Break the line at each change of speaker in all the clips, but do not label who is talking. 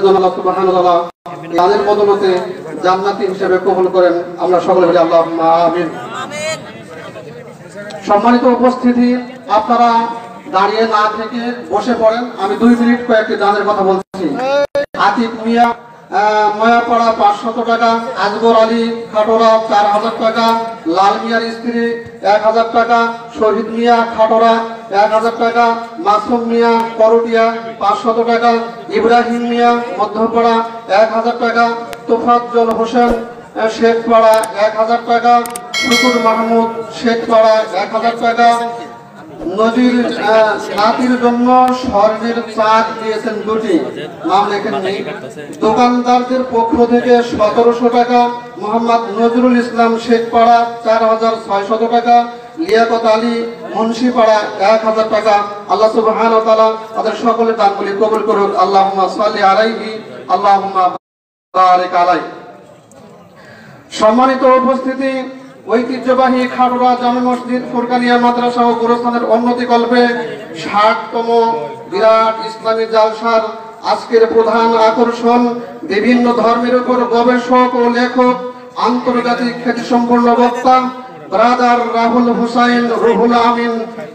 আল্লাহ সুবহানাহু ওয়া তাআলা তাদের বদৌলতে জান্নাতি হিসেবে কবুল করেন। আমরা সকলে বলি আল্লাহুম্মা আমিন। সম্মানিত উপস্থিতি, আপনারা দাঁড়িয়ে না থেকে বসে পড়েন। আমি 2 মিনিট কয়েকটি দানের কথা বলছি। আতিক মিয়া ময়াপাড়া 500 টাকা, আজগর আলী খাটোরা 4000 টাকা, লাল মিয়ার স্ত্রী 1000 টাকা, শহীদ মিয়া খাটোরা 1000 টাকা, মাসুম মিয়া করটিয়া 500 টাকা, ইব্রাহিম মিয়া মধ্যপাড়া 1000 টাকা, তোফাজ্জল হোসেন শেখপাড়া 1000 টাকা, শুকুর মাহমুদ শেখপাড়া 1000 টাকা, নজির নাতির জন্য স্বর্ণের চাঁদ দিয়েছেন 2টি, নাম লেখেননি। দোকানদারদের পক্ষ থেকে 1700 টাকা, মোহাম্মদ নজরুল ইসলাম শেখপাড়া 4600 টাকা, লিয়াকত আলী মুন্সিপাড়া 1000 টাকা। আল্লাহ সুবহানাহু ওয়া তাআলা তাদের সকলের দানগুলি কবুল করুন। আল্লাহুম্মা সাল্লি আলাইহি আল্লাহুম্মা বারিক আলাইহি। সম্মানিত উপস্থিতি, ঐতিহ্যবাহী খাটোরা জামে মসজিদ ফুরকানিয়া মাদ্রাসা ও গুরুস্থানের উন্নতি কল্পে 60তম বিরাট ইসলামী জালসার আজকের প্রধান আকর্ষণ বিভিন্ন ধর্মের উপর গবেষক ও লেখক, আন্তর্জাতিক খ্যাতিসম্পন্ন বক্তা ব্রাদার রাহুল হুসাইন রুহুল আমিন,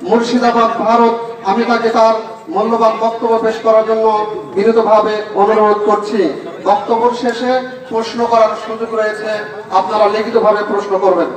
মুর্শিদাবাদ, ভারত। আমি তাকে তার মূল্যবান বক্তব্য পেশ করার জন্য বিনীতভাবে অনুরোধ করছি। বক্তব্য শেষে প্রশ্ন করার সুযোগ রয়েছে, আপনারা লিখিতভাবে প্রশ্ন করবেন।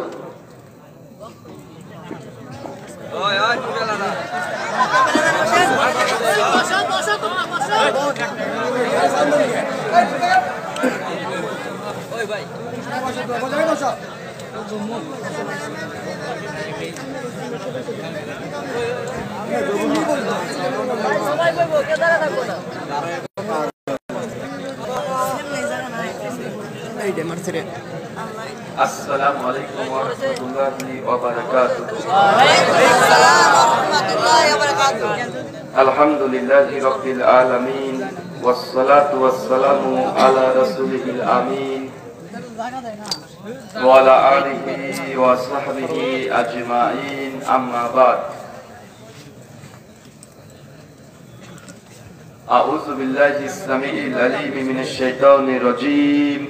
আসসালামু আলাইকুম ওয়া রাহমাতুল্লাহি ওয়া বারাকাতুহু। আলহামদুলিল্লাহি রাব্বিল আলামিন ওয়াস সালাতু ওয়াস সালামু আলা রাসূলিল আমিন ওয়া আলা আলিহি ওয়া সাহবিহি আজমাইন, আম্মা বাদ। আউযু বিল্লাহিস সামিউল আলিম মিনাশ শাইতানির রাজীম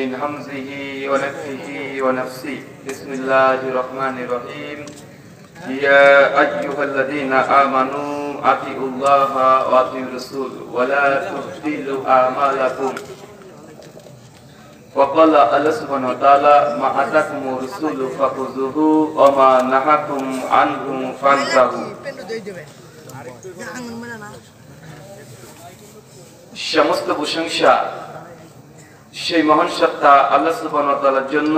من همزه ونفخه ونفسه. بسم الله الرحمن الرحيم. يا أيها الذين آمنوا أطيعوا الله وأطيعوا الرسول ولا تبطلوا أعمالكم. وقال الله سبحانه وتعالى ما آتاكم الرسول فخذوه وما نهاكم عنه فانتهوا. সমস্ত প্রশংসা সেই মহান সত্তা আল্লাহ সুবহানাহু ওয়া তাআলার জন্য,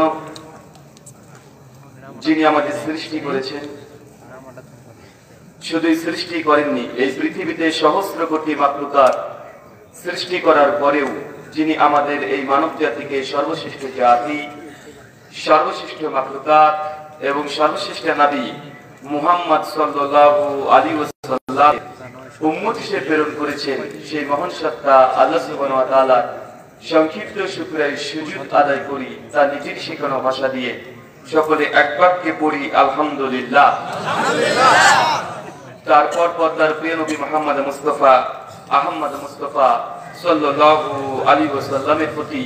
যিনি আমাদের সৃষ্টি করেছেন। শুধুই সৃষ্টি করেননি, এই পৃথিবীতে সহস্র কোটি মাখলুকাত সৃষ্টি করার পরেও যিনি আমাদের এই মানব জাতিকে সর্বশ্রেষ্ঠ জাতি, সর্বশ্রেষ্ঠ মাখলুকাত এবং সর্বশ্রেষ্ঠ নবী মুহাম্মদ সাল্লাল্লাহু আলাইহি ওয়াসাল্লাম উম্মত হিসেবে প্রেরণ করেছেন, সেই মহান সত্তা আল্লাহ সুবহানাহু ওয়া তাআলা সংক্ষিপ্ত শুকরিয়া সুজুদ আদায় করি তার নিজের শেখানো ভাষা দিয়ে। সকলে এক বাক্যে পড়ি আলহামদুলিল্লাহ। তারপর পর্দার প্রিয় নবী মুহাম্মদ মুস্তাফা আহমদ মুস্তাফা সাল্লাল্লাহু আলাইহি ওয়াসাল্লামের প্রতি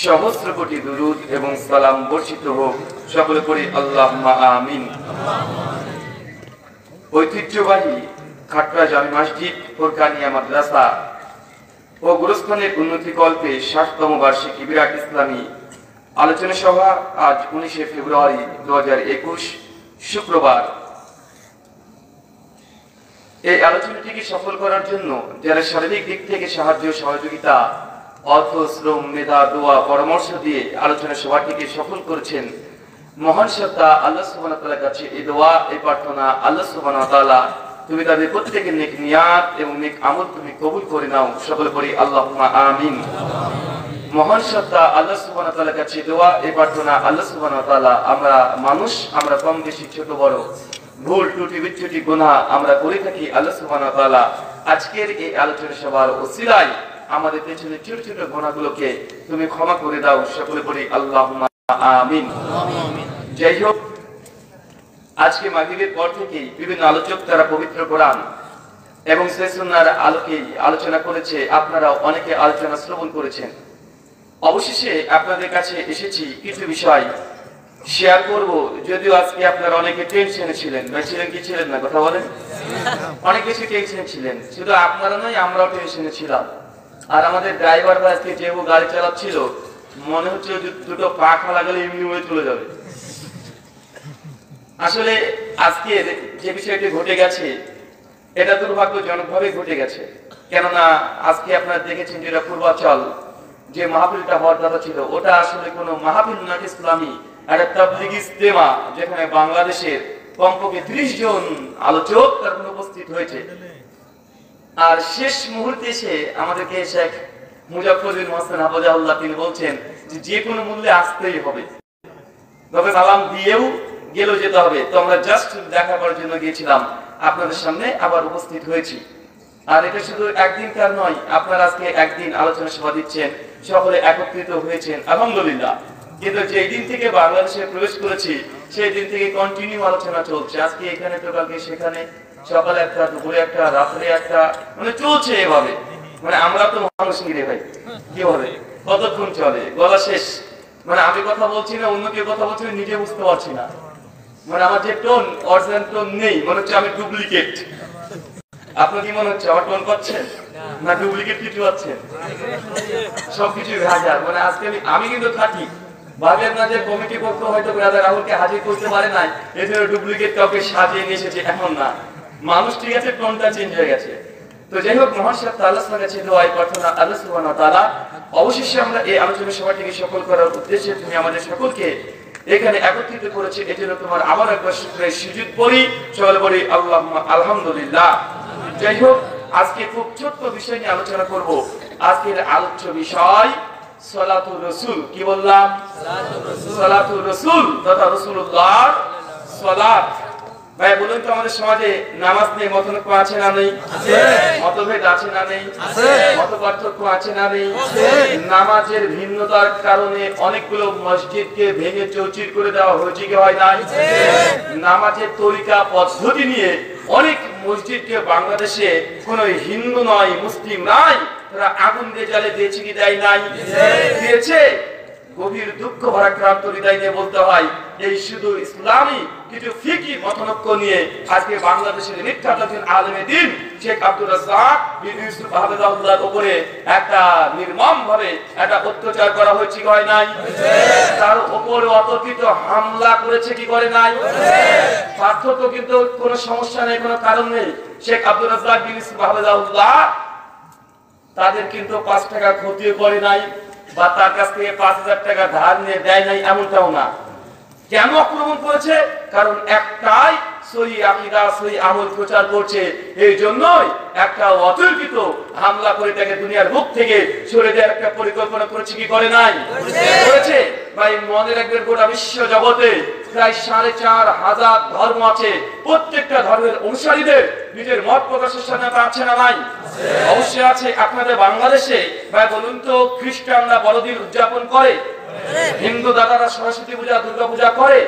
সহস্র কোটি দুরূদ এবং সালাম বর্ষিত হোক। সকলে পড়ি আল্লাহুম্মা আমিন। ঐতিহ্যবাহী খাটরা জামে মসজিদ ফুরকানিয়া মাদ্রাসা ও গুরুস্থানের উন্নতি কল্পে 60তম বার্ষিকী বিরাট ইসলামী আলোচনা সভা আজ 19 ফেব্রুয়ারি 2021 শুক্রবার। এই আলোচনাটিকে সফল করার জন্য যারা শারীরিক দিক থেকে সাহায্য সহযোগিতা, অর্থ, শ্রম, মেধা, দোয়া, পরামর্শ দিয়ে আলোচনা সভাটিকে সফল করেছেন, মহান সত্তা আল্লাহ সুবহানাহু ওয়া তাআলার কাছে এই দোয়া, এই প্রার্থনা, আল্লাহ সুবহানাহু ওয়া তাআলা তুমি তাদের প্রত্যেকের নেক নিয়াত এবং নেক আমল তুমি কবুল করে নাও। সকলে পড়ি আল্লাহুম্মা আমিন। মহান সত্তা আল্লাহ সুবহানাহু ওয়া তাআলার কাছে দোয়া, এই প্রার্থনা, আল্লাহ সুবহানাহু ওয়া তাআলা আমরা মানুষ, আমরা কম বেশি ছোট বড় ভুল ত্রুটি বিচ্যুতি গুনাহ আমরা করে থাকি। আল্লাহ সুবহানাহু ওয়া তাআলা আজকের এই আলোচনা সভার ওসিলায় আমাদের পেছনে ছোট ছোট গুনাহগুলোকে তুমি ক্ষমা করে দাও। সকলে পড়ি আল্লাহুম্মা আমিন। যাই হোক, আজকে মাগরিবের পর থেকেই বিভিন্ন আলোচক তারা পবিত্র কোরআন এবং সুন্নাহর আলোকে আলোচনা করেছে, আপনারা অনেকে আলোচনা শ্রবণ করেছেন। অবশেষে আপনাদের কাছে এসেছি কিছু বিষয় শেয়ার করব। যদিও আজকে আপনারা অনেকে টেনশনে ছিলেন, বা ছিলেন কি ছিলেন না কথা বলেন? অনেক বেশি টেনশনে ছিলেন, শুধু আপনারা নয় আমরাও টেনশনে ছিলাম। আর আমাদের ড্রাইভার ভাই আজকে যেহেতু গাড়ি চালাচ্ছিল, মনে হচ্ছে দুটো পাখা লাগালে এমনি হয়ে চলে যাবে। আসলে আজকে যে বিষয়টি ঘটে গেছে এটা দুর্ভাগ্যজনকভাবে ঘটে গেছে। কেননা আজকে আপনারা দেখেছেন যেটা পূর্বাচল যে মাহফিলটা হওয়ার কথা ছিল, ওটা আসলে কোনো মাহফিল না, ইসলামী একটা তাবলীগী ইজতেমা, যেখানে বাংলাদেশের কমপক্ষে 30 জন আলোচক তার উপস্থিত হয়েছে। আর শেষ মুহূর্তে এসে আমাদেরকে শেখ মুজাফফর বিন হোসেন হাফিজাহুল্লাহ তিনি বলছেন যে কোনো মূল্যে আসতেই হবে, তবে সালাম দিয়েও গেলেও যেতে হবে। তো আমরা জাস্ট দেখা করার জন্য গিয়েছিলাম, আপনাদের সামনে আবার উপস্থিত হয়েছি। আর এটা শুধু একদিনকার নয়, আপনারা আজকে একদিন আলোচনা সভা দিচ্ছেন, সকলে একত্রিত হয়েছেন, আলহামদুলিল্লাহ। কিন্তু যেই দিন থেকে বাংলাদেশে প্রবেশ করেছি সেই দিন থেকে কন্টিনিউ আলোচনা চলছে। আজকে এখানে তো কালকে সেখানে, সকালে একটা, দুপুরে একটা, রাত্রে একটা, মানে চলছে এভাবে। মানে আমরা তো মানুষ নিরে ভাই, কি হবে কতক্ষণ চলে, গলা শেষ। মানে আমি কথা বলছি না, অন্য কেউ কথা বলছি না, নিজে বুঝতে পারছি না। মানে আমার যে টোন, অরিজিনাল টোন নেই, মনে হচ্ছে আমি ডুপ্লিকেট। আপনার কি মনে হচ্ছে আমার টোন পাচ্ছেন না ডুপ্লিকেট কিছু পাচ্ছেন? সবকিছু হাজার। মানে আজকে আমি কিন্তু থাকি, ভাবেন না যে কমিটি পক্ষ হয়তো ব্রাদার রাহুলকে হাজির করতে পারে নাই, এজন্য ডুপ্লিকেট কাউকে সাজিয়ে নিয়ে এসেছে, এমন না। মানুষ ঠিক আছে, টোনটা চেঞ্জ হয়ে গেছে। তো যাই হোক, মহান সাহেব আল্লাহর কাছে দোয়া প্রার্থনা, আল্লাহ সুবহানাহু ওয়া তাআলা অবশেষে আমরা এই আলোচনা সভাটিকে সফল করার উদ্দেশ্যে তুমি আমাদের সকলকে এখানে একত্রিত করেছে, এজন্য তোমার আবার একবার শুকরিয়া সুজুদ করি, সকলে বলি আল্লাহুম্মা আলহামদুলিল্লাহ। যাই হোক, আজকে খুব ছোট্ট বিষয় নিয়ে আলোচনা করব। আজকের আলোচ্য বিষয় সালাতুর রাসূল। কি বললাম? সালাতুর রাসূল তথা রাসূলুল্লাহর সালাত। ভাই বলুন তো, আমাদের সমাজে নামাজ নিয়ে মতনৈক্য আছে না নেই? মতভেদ আছে না নেই? মত পার্থক্য আছে না নেই? নামাজের ভিন্নতার কারণে অনেকগুলো মসজিদকে ভেঙে চৌচির করে দেওয়া হয়েছে কি হয় নাই? নামাজের তরিকা পদ্ধতি নিয়ে অনেক মসজিদকে বাংলাদেশে কোনো হিন্দু নয়, মুসলিম নাই, তারা আগুন দিয়ে জ্বালে দিয়েছে কি দেয় নাই? দিয়েছে। গভীর দুঃখ ভারাক্রান্ত হৃদয় নিয়ে বলতে হয়, এই শুধু ইসলামী কিছু ফিকি মতনৈক্য নিয়ে আজকে বাংলাদেশের নিত্যতান্ত্রিক আলেমে দ্বীন শেখ আব্দুর রাজ্জাক বিন ইউসুফ হাফিজাহুল্লাহর উপরে একটা নির্মম ভাবে একটা অত্যাচার করা হয়েছে কি হয় নাই? তার উপরে অতর্কিত হামলা করেছে কি করে নাই? পার্থক্য কিন্তু কোনো সমস্যা নেই, কোনো কারণ নেই। শেখ আব্দুর রাজ্জাক বিন ইউসুফ হাফিজাহুল্লাহ তাদের কিন্তু 5 টাকা ক্ষতিও করে নাই, বা তার কাছ থেকে 5000 টাকা ধার নিয়ে দেয় নাই, এমনটাও না। কেন আক্রমণ করেছে? কারণ একটাই, সহি আকীদা সহি আমল প্রচার করছে, এই জন্যই একটা অতর্কিত হামলা করে তাকে দুনিয়ার মুখ থেকে সরে দেওয়ার একটা পরিকল্পনা করেছে কি করে নাই? করেছে। ভাই মনে রাখবেন, গোটা বিশ্ব জগতে প্রায় 4500 ধর্ম আছে। প্রত্যেকটা ধর্মের অনুসারীদের নিজের মত প্রকাশের স্বাধীনতা আছে না নাই? অবশ্যই আছে। আপনাদের বাংলাদেশে ভাই বলুন তো, খ্রিস্টানরা বড়দিন উদযাপন করে, হিন্দু দাদারা সরস্বতী পূজা, দুর্গা পূজা করে,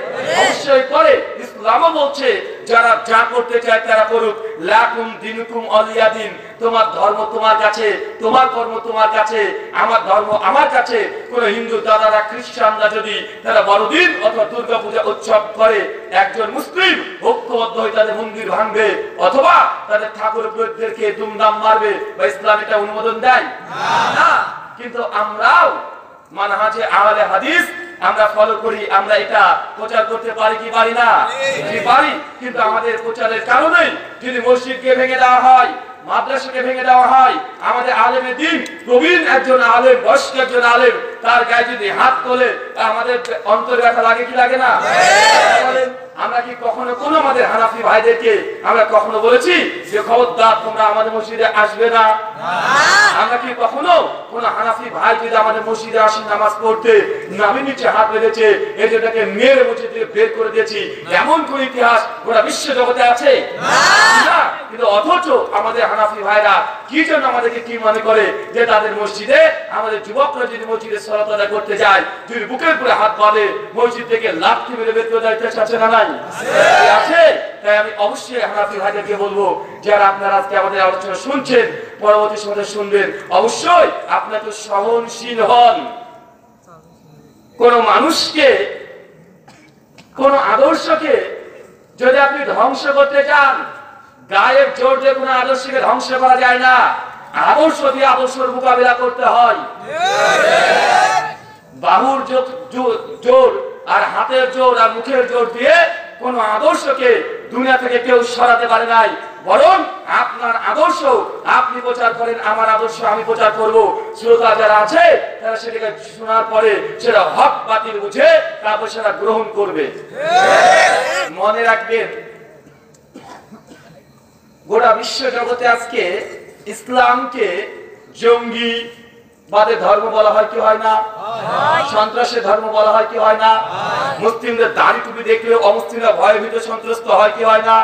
অবশ্যই করে। ইসলামও বলছে যারা যা করতে চায় তারা করুক, লাকুম দিনুকুম ওয়ালিয়া দিন। তোমার ধর্ম তোমার কাছে, তোমার কর্ম তোমার কাছে, আমার ধর্ম আমার কাছে। কোন হিন্দু দাদারা, খ্রিস্টানরা যদি তারা বড়দিন অথবা দুর্গা পূজা উৎসব করে, একজন মুসলিম ঐক্যবদ্ধ হয়ে তাদের মন্দির ভাঙবে অথবা তাদের ঠাকুর পুরোহিতদেরকে দুমদাম মারবে, বা ইসলাম এটা অনুমোদন দেয় না। কিন্তু আমরাও মানহাজে আহলে হাদিস আমরা ফলো করি, আমরা এটা প্রচার করতে পারি কি পারি না? কি পারি। কিন্তু আমাদের প্রচারের কারণে যদি মসজিদকে ভেঙে দেওয়া হয়, মাদ্রাসাকে ভেঙে দেওয়া হয়, আমাদের আলেমে দ্বীন প্রবীণ একজন আলেম, বয়স্ক একজন আলেম, তার গায়ে যদি হাত তোলে আমাদের অন্তর ব্যথা লাগে কি লাগে না? আমরা কি কখনো কোন আমাদের হানাফি ভাইদেরকে আমরা কখনো বলেছি যে খবরদার তোমরা আমাদের মসজিদে আসবে না? আমরা কি কখনো কোন হানাফি ভাই যদি আমাদের মসজিদে আসি নামাজ পড়তে, নাভি নিচে হাত বেঁধেছে, এটাকে মেরে মসজিদ থেকে বের করে দিয়েছি, এমন কোন ইতিহাস গোটা বিশ্ব জগতে আছে না? কিন্তু অথচ আমাদের হানাফি ভাইরা কি জন্য আমাদেরকে কি মনে করে যে তাদের মসজিদে আমাদের যুবকরা যদি মসজিদে সালাত আদায় করতে যায়, যদি বুকের উপরে হাত বাঁধে মসজিদ থেকে লাঠি মেরে বের করে দেওয়ার ইচ্ছা আছে না নাই? আছে। তাই আমি অবশ্যই হানাফি ভাইদেরকে বলবো, যারা আপনারা আজকে আমাদের আলোচনা শুনছেন, পরবর্তী সময়ে শুনবেন, অবশ্যই আপনাকে সহনশীল হন। কোন মানুষকে, কোন আদর্শকে যদি আপনি ধ্বংস করতে চান, গায়ের জোর দিয়ে কোন আদর্শকে ধ্বংস করা যায় না, আদর্শ দিয়ে আদর্শের মোকাবিলা করতে হয়। বাহুর জোর আর হাতের জোর আর মুখের জোর দিয়ে কোন আদর্শকে দুনিয়া থেকে কেউ সরাতে পারে নাই। বরং আপনার আদর্শ আপনি প্রচার করেন, আমার আদর্শ আমি প্রচার করব। শ্রোতা যারা আছে তারা সেটাকে শোনার পরে সেটা হক বাতিল বুঝে তারপর সেটা গ্রহণ করবে। মনে রাখবেন, গোটা বিশ্ব জগতে আজকে ইসলামকে জঙ্গি বাদে ধর্ম বলা হয় কি হয় না? সন্ত্রাসের ধর্ম বলা হয় কি হয় না? মুসলিমদের দাড়ি টুপি দেখলে অমুসলিমরা ভয়ভীত সন্ত্রস্ত হয় কি হয় না?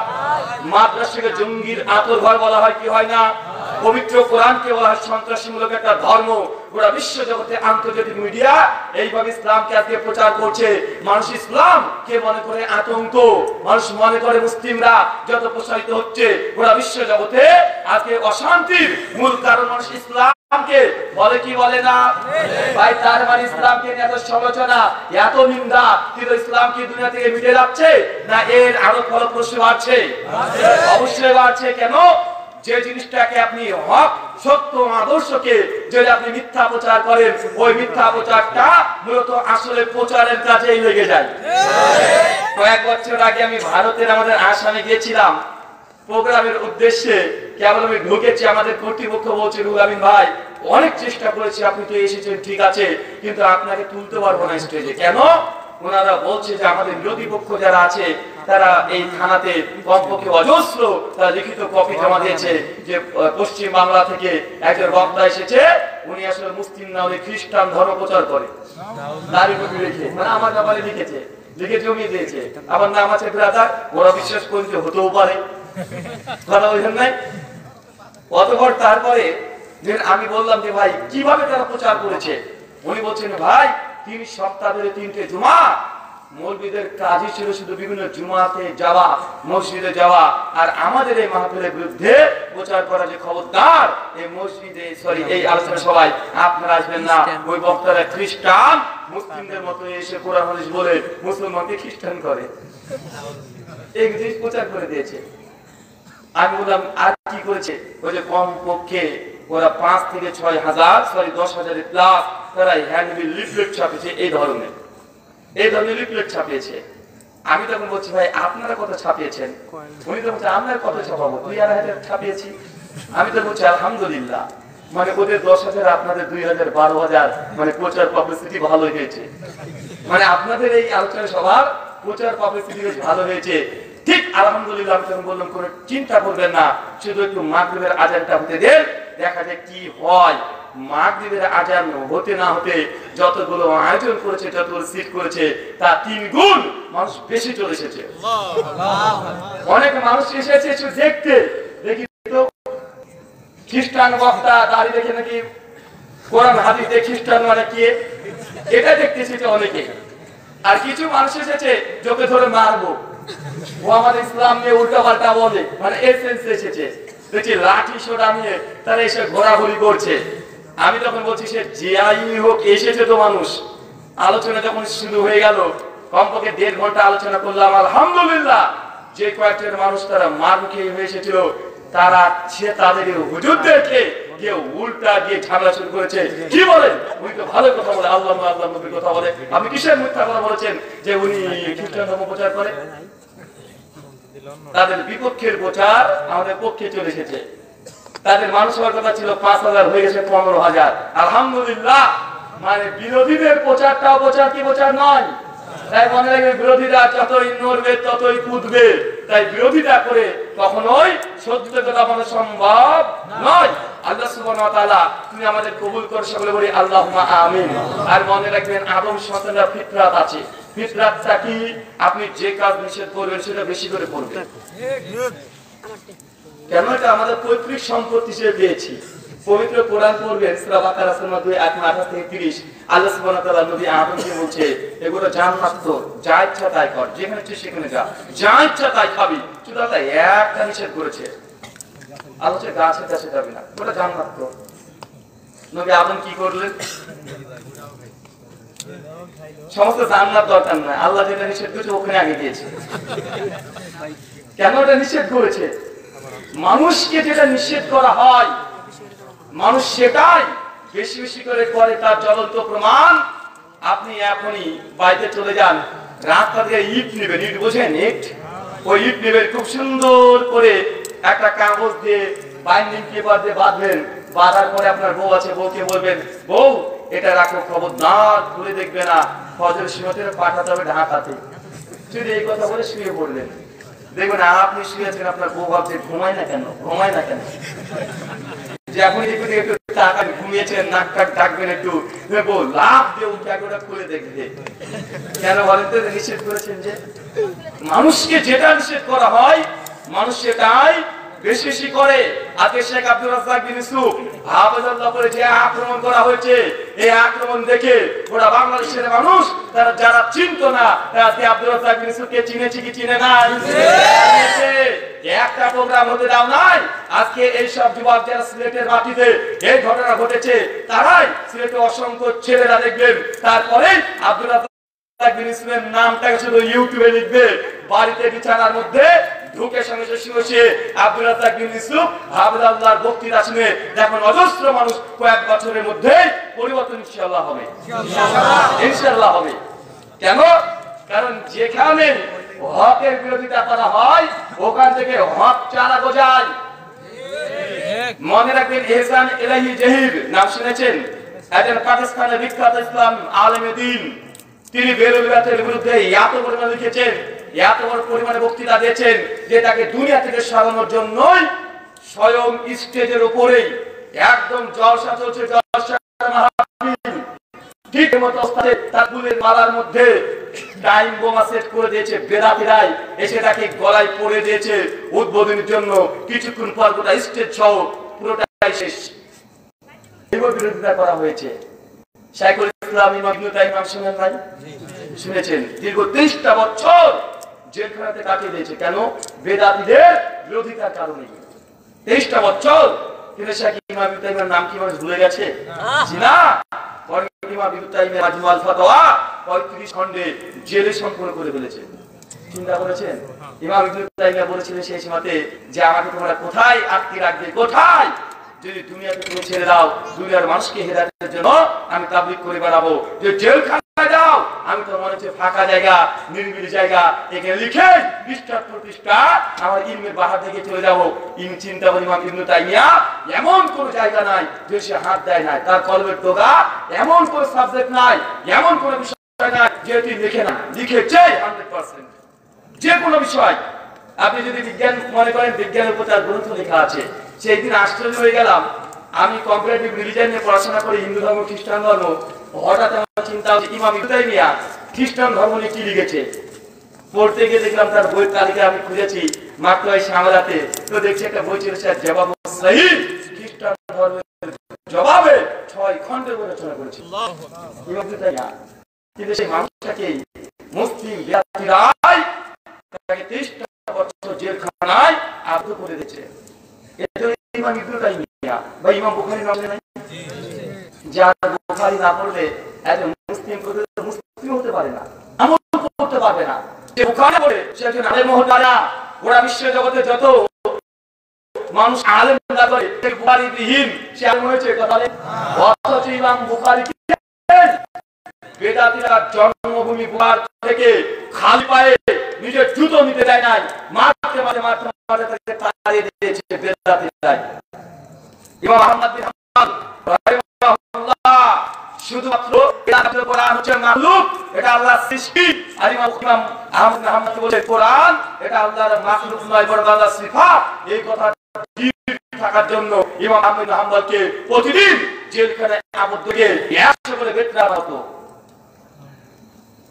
মাদ্রাসাকে জঙ্গির আঁতরঘর বলা হয় কি হয় না? পবিত্র কোরআনকে বলা হয় সন্ত্রাসীমূলক একটা ধর্ম। গোটা বিশ্ব জগতে আন্তর্জাতিক মিডিয়া এইভাবে ইসলামকে আজকে প্রচার করছে। মানুষ ইসলাম কে মনে করে আতঙ্ক, মানুষ মনে করে মুসলিমরা যত প্রসারিত হচ্ছে গোটা বিশ্ব জগতে আজকে অশান্তির মূল কারণ মানুষ ইসলামকে বলে কি বলে না? ভাই তার মানে ইসলামকে এত সমালোচনা, এত নিন্দা, কিন্তু ইসলাম কি দুনিয়া থেকে মিটে যাচ্ছে না এর আরো ফলপ্রসূ বাড়ছে? অবশ্যই বাড়ছে। কেন? যে জিনিসটাকে আপনি হক সত্য আদর্শকে যদি আপনি মিথ্যা প্রচার করেন, ওই মিথ্যা প্রচারটা মূলত আসলে প্রচারের কাজেই লেগে যায়। কয়েক বছর আগে আমি ভারতের আমাদের আসামে গিয়েছিলাম প্রোগ্রামের উদ্দেশ্যে। কেবল আমি ঢুকেছি, আমাদের কর্তৃপক্ষ বলছে, রুহুল আমিন ভাই অনেক চেষ্টা করেছি, আপনি তো এসেছেন ঠিক আছে, কিন্তু আপনাকে তুলতে পারবো না স্টেজে। কেন? ওনারা বলছে যে আমাদের বিরোধী পক্ষ যারা আছে তারা এই থানাতে কমপক্ষে অজস্র তারা লিখিত কপি জমা দিয়েছে যে পশ্চিম বাংলা থেকে একজন বক্তা এসেছে, উনি আসলে মুসলিম না, উনি খ্রিস্টান ধর্ম প্রচার করে। দাড়ি টুপি রেখে, মানে আমার ব্যাপারে লিখেছে, লিখে জমিয়ে দিয়েছে। আমার নাম আছে ব্রাদার, ওরা বিশ্বাস করেন যে হতেও পারে, কথা বলছেন নাই? অতঃপর তারপরে আমি বললাম যে ভাই কিভাবে তারা প্রচার করেছে? উনি বলছেন ভাই 3 সপ্তাহ ধরে 3টে জুমা মৌলবীদের কাজই ছিল শুধু বিভিন্ন জুমাতে যাওয়া, মসজিদে যাওয়া, আর আমাদের এই মাহফিলের বিরুদ্ধে প্রচার করা যে খবরদার এই মসজিদে এই আলোচনা সবাই আপনারা আসবেন না। ওই বক্তারা খ্রিস্টান, মুসলিমদের মতো এসে কোরআন হাদিস বলে মুসলমানকে খ্রিস্টান করে, এই জিনিস প্রচার করে দিয়েছে। আমি বললাম আর কি করেছে? ওই যে কমপক্ষে ওরা 5 থেকে 6 হাজার 10,000 প্লাস তারা হ্যান্ডবিল লিফলেট ছাপিয়েছে, এই ধরনের লিফলেট ছাপিয়েছে। আমি তখন বলছি ভাই আপনারা কত ছাপিয়েছেন? উনি তো বলছে আমরা কত ছাপাবো, 2,000 ছাপিয়েছি। আমি তো বলছি আলহামদুলিল্লাহ, মানে ওদের 10,000 আপনাদের 2,000 12,000, মানে প্রচার পাবলিসিটি ভালো হয়েছে। মানে আপনাদের এই আলোচনা সভার প্রচার পাবলিসিটি বেশ ভালো হয়েছে। ঠিক আলহামদুলিল্লাহ। আমি তখন বললাম কোনো চিন্তা করবেন না, শুধু একটু মাগরিবের আজানটা হতে দেন, দেখা যায় কি হয়। মাগরিবের আজান হতে না হতে যতগুলো আয়োজন করেছে, যতগুলো সিট করেছে, তা 3 গুণ মানুষ বেশি চলে এসেছে। অনেক মানুষ এসেছে শুধু দেখতে, দেখি তো খ্রিস্টান বক্তা দাঁড়িয়ে দেখে নাকি কোরআন হাদিস দিয়ে খ্রিস্টান মানে কি, এটা দেখতে এসেছে অনেকে। আর কিছু মানুষ এসেছে চোখে ধরে মারবো, ও আমাদের ইসলাম নিয়ে উল্টা পাল্টা বলে, মানে এসেন্স এসেছে। দেখছি লাঠি সোটা নিয়ে তারা এসে ঘোরাঘুরি করছে। আমি তখন বলছি সে জিআই হোক, এসেছে তো মানুষ। আলোচনা যখন শুরু হয়ে গেল, কমপক্ষে 1.5 ঘন্টা আলোচনা করলাম। আলহামদুলিল্লাহ, যে কয়েকজন মানুষ তারা মারমুখী হয়ে এসেছিল, তারা তাদের হুজুরদেরকে কেউ উল্টা গিয়ে ঝামেলা শুরু করেছে। কি বলেন? উনি তো ভালো কথা বলে, আল্লাহ আল্লাহ নবীর কথা বলে, আপনি কিসের মিথ্যা কথা বলেছেন যে উনি খ্রিস্টান ধর্ম প্রচার করে? তাদের বিপক্ষের প্রচার আমাদের পক্ষে চলে এসেছে। তাদের মানুষ হওয়ার কথা ছিল 5,000, হয়ে গেছে 15,000। আলহামদুলিল্লাহ। মানে বিরোধীদের প্রচারটাও প্রচার কি প্রচার নয়। তাই মনে রাখবে, বিরোধীরা যতই নড়বে ততই কুদবে। তাই বিরোধিতা করে কখনোই সত্য কথা বলা সম্ভব নয়। আল্লাহ সুবহানাহু ওয়া তাআলা তুমি আমাদের কবুল করে, সকলে বলি আল্লাহুম্মা আমিন। আর মনে রাখবেন, আদম সন্তানরা ফিতরাত আছে। ফিতরাতটা কি? আপনি যে কাজ নিষেধ করবেন সেটা বেশি করে করবেন। কেন এটা আমাদের পৈতৃক সম্পদ হিসেবে পেয়েছি। পবিত্র কোরআন পড়বেন সূরা বাকারা সূরা 2 আয়াত 28 থেকে 30, আল্লাহ সুবহানাহু ওয়া তাআলা নবী আদমকে বলছে এগুলো জান্নাত তো, যা ইচ্ছা তাই কর, যেখানে ইচ্ছে সেখানে যা, যা ইচ্ছা তাই খাবি, শুধু আল্লাহ একটা নিষেধ করেছে, আল্লাহ যে গাছে গাছে যাবে না, ওটা জান্নাত তো। নবী আদম কি করলেন? সমস্ত জান্নাত দরকার নাই, আল্লাহ যেটা নিষেধ করেছে ওখানে আগে দিয়েছে। কেন এটা নিষেধ করেছে? মানুষকে যেটা নিষেধ করা হয় মানুষ সেটাই বেশি বেশি করে করে, তার জ্বলন্ত প্রমাণ। আপনি এখনই বাড়িতে চলে যান, রাস্তা থেকে ইট নেবেন, ইট বোঝেন ইট, ওই ইট নেবেন, খুব সুন্দর করে একটা কাগজ দিয়ে বাইন্ডিং পেপার দিয়ে বাঁধবেন, বাঁধার পরে আপনার বউ আছে, বউকে বলবেন বউ এটা রাখো, খবরদার খুলে দেখবে না, ফজর সীমাতে পাঠাতে হবে ঢাকাতে। যদি এই কথা বলে শুয়ে পড়লেন, দেখবেন আপনি শুয়েছেন, আপনার বউ ভাবছে ঘুমায় না কেন, ঘুমায় না কেন, যে আপনি একটু টাকা ঘুমিয়েছেন, নাক টাক ডাকবেন একটু, বউ লাভ দিয়ে উঠে ওটা খুলে দেখবে। কেন বলেন তো? নিষেধ করেছেন যে মানুষকে যেটা নিষেধ করা হয় মানুষ সেটাই বেশি বেশি করে। আজকে শেখ আব্দুর রাজ্জাক বিন ইউসুফ হাফেজাল্লাহ করে যে আক্রমণ করা হয়েছে, এই আক্রমণ দেখে ওরা বাংলাদেশের মানুষ তারা যারা চিনতো না, তারা আব্দুর রাজ্জাক বিন ইউসুফকে চিনেছে কি চিনে নাই? একটা প্রোগ্রাম হতে দাও নাই। আজকে এই সব যুবক যারা সিলেটের মাটিতে এই ঘটনা ঘটেছে, তারাই সিলেটে অসংখ্য ছেলেরা দেখবেন, তারপরে আব্দুর রাজ্জাক বিন ইউসুফের নামটাকে শুধু ইউটিউবে লিখবে, বাড়িতে বিছানার মধ্যে ঢুকে সঙ্গে শুয়ে আব্দুর রাজ্জাক বিন ইউসুফ হাফেজাল্লাহর বক্তৃতা শুনে দেখুন অজস্র মানুষ কয়েক বছরের মধ্যে পরিবর্তন ইনশাআল্লাহ হবে, ইনশাআল্লাহ হবে। কেন? কারণ যেখানে হকের বিরোধিতা করা হয় ওখান থেকে হক চারা গজায়। মনে রাখবেন ইহসান ইলাহি জাহির নাম শুনেছেন? একজন পাকিস্তানের বিখ্যাত ইসলাম আলেমে দ্বীন, তিনি বেরলুয়াতের বিরুদ্ধে এত পরিমাণে লিখেছেন, এত বড় পরিমাণে বক্তৃতা দিয়েছেন যে তাকে দুনিয়া থেকে সরানোর জন্যই স্বয়ং স্টেজের উপরেই একদম জলসা চলছে, জলসা মাহফিল, ঠিক মতো অবস্থায় তার ফুলের মালার মধ্যে টাইম বোমা সেট করে দিয়েছে, বেদাতিরাই এসে তাকে গলায় পড়ে দিয়েছে উদ্বোধনের জন্য। কিছুক্ষণ পর গোটা স্টেজ সহ পুরোটাই শেষ। এগুলোর বিরোধিতা করা হয়েছে। শাইখুল ইসলাম ইমাম ইবনে তাইমিয়া শুনেন নাই? শুনেছেন? দীর্ঘ 30টা বছর জেলখানাতে কাটিয়ে দিয়েছে। কেন? বেদাতিদের বিরোধিতার কারণে 30টা বছর। কিন্তু শাইখ ইমাম ইবনে তাইমিয়ার নাম কি মানুষ ভুলে গেছে? না। ইমাম ইবনে তাইমিয়া মাজমুআল ফাতাওয়া 35 খণ্ডে জেলে সম্পূর্ণ করে ফেলেছে। চিন্তা করেছেন? ইমাম ইবনে তাইমিয়া বলেছিলেন সেই সময়তে যে আমাকে তোমরা কোথায় আটকে রাখবে, কোথায়? যদি দুনিয়াকে তুমি ছেড়ে দাও, দুনিয়ার মানুষকে হেদায়েতের জন্য আমি তাবলীগ করে বেড়াবো। যে জেলখানায় যাও, আমি তো মনে হচ্ছে ফাঁকা জায়গা, নিরিবিলি জায়গা, এখানে লিখে পৃষ্ঠার পর পৃষ্ঠা আমার ইলমের বাহার থেকে চলে যাবো। চিন্তা করি ইমাম ইবনে তাইমিয়া এমন কোন জায়গা নাই যে সে হাত দেয় নাই, তার কলমের ডগা এমন কোন সাবজেক্ট নাই, এমন কোন বিষয় নাই যেটি লিখে না, লিখেছে 100%। যে কোনো বিষয় আপনি যদি বিজ্ঞান মনে করেন, বিজ্ঞানের উপর তার গ্রন্থ লেখা আছে। সেই দিন আশ্চর্য হয়ে গেলাম, আমি কম্পারেটিভ রিলিজিয়ন নিয়ে পড়াশোনা করি, হিন্দু ধর্ম খ্রিস্টান ধর্ম, হঠাৎ আমার চিন্তা হচ্ছে ইমাম ইবনে তাইমিয়া খ্রিস্টান ধর্ম নিয়ে কি লিখেছে। পড়তে গিয়ে দেখলাম তার বইয়ের তালিকা আমি খুঁজেছি মাত্র এই সামলাতে, তো দেখছি একটা বই ছিল জবাব সহিহ, খ্রিস্টান ধর্মের জবাবে 6 খণ্ডের বই রচনা করেছে ইমাম ইবনে তাইমিয়া। কিন্তু সেই মানুষটাকে মুসলিম বেদাতিরাই তাকে 30টা বছর জেলখানায় আবদ্ধ করে দিয়েছে। ইমাম ইবনে তাইমিয়া বা ইমাম বুখারী নাম জানেন? যার বুখারী না পড়লে একজন মুসলিম মুসলিম হতে পারে না, আমল করতে পারবে না। যে বুখারী পড়ে সে একজন আলেম হতে পারে না। গোটা বিশ্ব জগতে যত মানুষ আলেম দাবি করে, বুখারী বিহীন সে আলেম হয়েছে কথা বলে। অথচ ইমাম বুখারী বেদাতিরা জন্মভূমি বুখার থেকে খালি পায়ে নিজের জুতো নিতে দেয় নাই, মারতে মারতে মারতে মারতে তাকে তাড়িয়ে দিয়েছে বেদাতিরা। ইমাম আহমদ বিন হাম্বল রাহিমাহুল্লাহ শুধুমাত্র বেদাতিদের কোরআন হচ্ছে মাখলুক, এটা আল্লাহর সৃষ্টি। আর ইমাম আহমদ বিন হাম্বল বলে কোরআন এটা আল্লাহর মাখলুক নয়, বরং আল্লাহর সিফাত। এই কথা থাকার জন্য ইমাম আহমদ বিন হাম্বলকে প্রতিদিন জেলখানায় আবদ্ধ করে 100 করে বেত্রা হতো।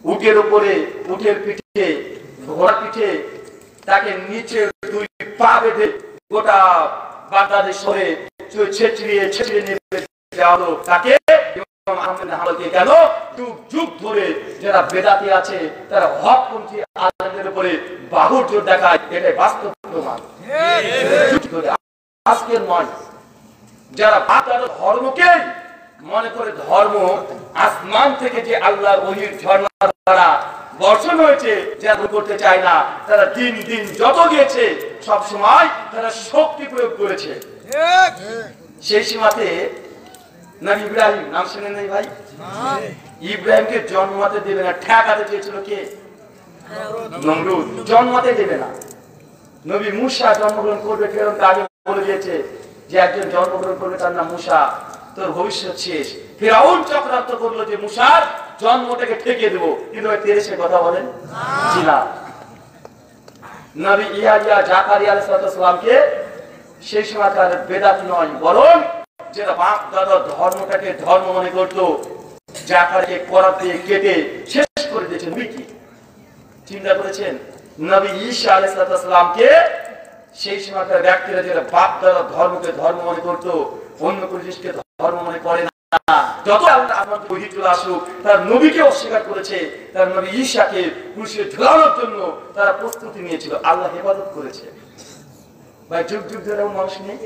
উটের উপরে, উটের পিঠে, ঘোড়ার পিঠে তাকে নিচে 2 পা বেঁধে গোটা বাংলাদেশ শহরে ছেঁচড়িয়ে নেবে তাকে ইমাম আহমদ হাম্বলকে কেন যুগ যুগ ধরে যারা বেদাতি আছে তারা হকপন্থী আলেমদের উপরে বাহুর জোর দেখায়, এটাই বাস্তব প্রমাণ। আজকের নয়, যারা ধর্মকে মনে করে ধর্ম আসমান থেকে যে আল্লাহর ওহীর ঝর্ণা দ্বারা বর্ষণ হয়েছে, যারা করতে চায় না, তারা দিন দিন যত গিয়েছে সব সময় তারা শক্তি প্রয়োগ করেছে। সেই সীমাতে নবী ইব্রাহিম নাম শুনেন নাই ভাই? ইব্রাহিমকে জন্মাতে দেবে না, ঠেকাতে চেয়েছিল কে? নমরুদ। জন্মাতে দেবে না। নবী মুসা জন্মগ্রহণ করবে, ফেরাউন আগে বলে দিয়েছে যে একজন জন্মগ্রহণ করবে, তার নাম মুসা, তোর ভবিষ্যৎ শেষ। ফেরাউন চক্রান্ত করলো যে মুসার জন্মটাকে ঠেকে দেবো, কিন্তু তেরে সে কথা বলেন জি না। নবী ইয়াহিয়া জাকারিয়া আলাইহিস সালামকে সেই সময়কার বেদাতি নয়, বরং যেটা বাপ দাদা ধর্মটাকে ধর্ম মনে করতো, জাকারিয়াকে করাত দিয়ে কেটে শেষ করে দিয়েছেন। কি চিন্তা করেছেন? নবী ঈসা আলাইহিস সালামকে সেই সময়কার ব্যক্তিরা যারা বাপ দাদা ধর্মকে ধর্ম মনে করতো, অন্য কোনো জিনিসকে ধর্ম মনে করে না, যত আল্লাহ আমার ওহী চলে আসুক, তার নবীকে অস্বীকার করেছে, তার নবী ঈসাকে ক্রুশে ঝুলানোর জন্য তারা প্রস্তুতি নিয়েছিল। আল্লাহ হেফাজত করেছে। ভাই যুগ যুগ ধরে মানুষ নেই,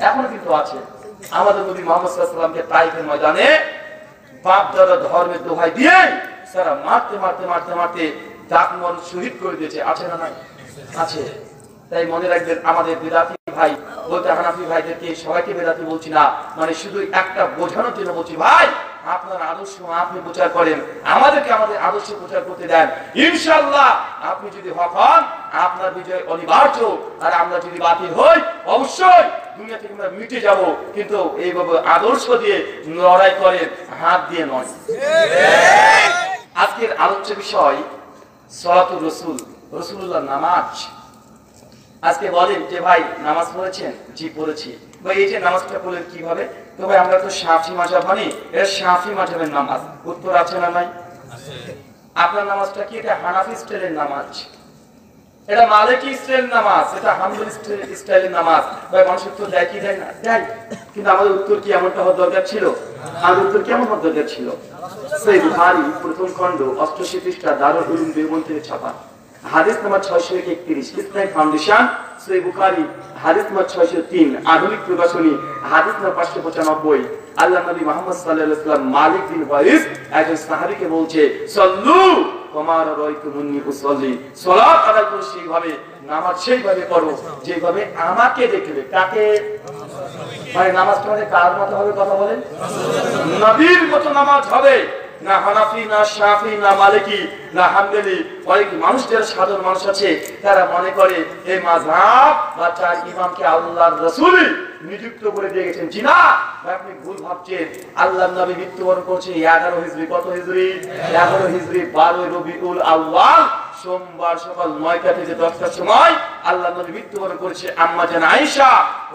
এখনো কিন্তু আছে। আমাদের নবী মুহাম্মদ সাল্লাল্লাহু আলাইহি ওয়াসাল্লামকে তাইফের ময়দানে বাপ দাদা ধর্মের দোহাই দিয়ে তারা মারতে মারতে মারতে মারতে দাঁত মন শহীদ করে দিয়েছে। আছে না নাই? আছে। তাই মনে রাখবেন, আমাদের বেদাতি ভাই বলতে হানাফি ভাইদেরকে সবাইকে বেদাতি বলছি না, মানে শুধু একটা বোঝানোর জন্য বলছি, ভাই আপনার আদর্শ আপনি প্রচার করেন, আমাদেরকে আমাদের আদর্শ প্রচার করতে দেন। ইনশাআল্লাহ আপনি যদি হক হন, আপনার বিজয় অনিবার্য। আর আমরা যদি বাতিল হই, অবশ্যই দুনিয়া থেকে আমরা মিটে যাব, কিন্তু এইভাবে আদর্শ দিয়ে লড়াই করেন, হাত দিয়ে নয়। আজকের আলোচ্য বিষয় সালাতুর রাসূল, রাসূলুল্লাহ নামাজ। আজকে বলেন যে ভাই নামাজ পড়েছেন? জি পড়েছি। ভাই এই যে নামাজটা পড়লেন কিভাবে? তো ভাই আমরা তো শাফি মাযহাব মানি, এটা শাফি মাযহাবের নামাজ। উত্তর আছে না নাই? আপনার নামাজটা কি? এটা হানাফি স্টাইলের নামাজ, এটা মালিকি স্টাইলের নামাজ, এটা হাম্বলি স্টাইলের নামাজ। ভাই মানুষ উত্তর দেয় কি দেয় না? দেয়। কিন্তু আমাদের উত্তর কি এমনটা হওয়ার দরকার ছিল? আমাদের উত্তর কেমন হওয়ার দরকার ছিল? সহিহ বুখারী প্রথম খণ্ড 88 পৃষ্ঠা দারুল উলুম দেওবন্দ থেকে ছাপা হাদিস নাম্বার 631, ইসলামিক ফাউন্ডেশন সহিহ বুখারী হাদিস নাম্বার 603, আধুনিক প্রকাশনী হাদিস নাম্বার 595। আল্লাহ নবী মুহাম্মদ সাল্লাল্লাহু আলাইহি ওয়াসাল্লাম মালিক বিন ওয়ারিস একজন সাহাবীকে বলছে, সাল্লু কামা রাআইতুমুনি উসাল্লি, সালাত আদায় করো সেইভাবে, নামাজ সেইভাবে পড়ো যেভাবে আমাকে দেখবে। কাকে? মানে নামাজ পড়লে কার মতো হবে? কথা বলেন। নবীর মতো নামাজ হবে। না হানাফি, না শাফি, না মালিকি, না হাম্বলি। অনেক মানুষ, যারা সাধারণ মানুষ আছে, তারা মনে করে এই মাযহাব বা চার ইমামকে আল্লাহর রাসূল নিযুক্ত করে দিয়ে গেছেন। জি না, আপনি ভুল ভাবছেন। আল্লাহর নবী মৃত্যুবরণ করছে 11 হিজরি। কত হিজরি? 11 হিজরি 12 রবিউল আউয়াল, সোমবার সকাল 9টা থেকে 10টার সময় আল্লাহর নবী মৃত্যুবরণ করেছে। আম্মা জান আয়েশা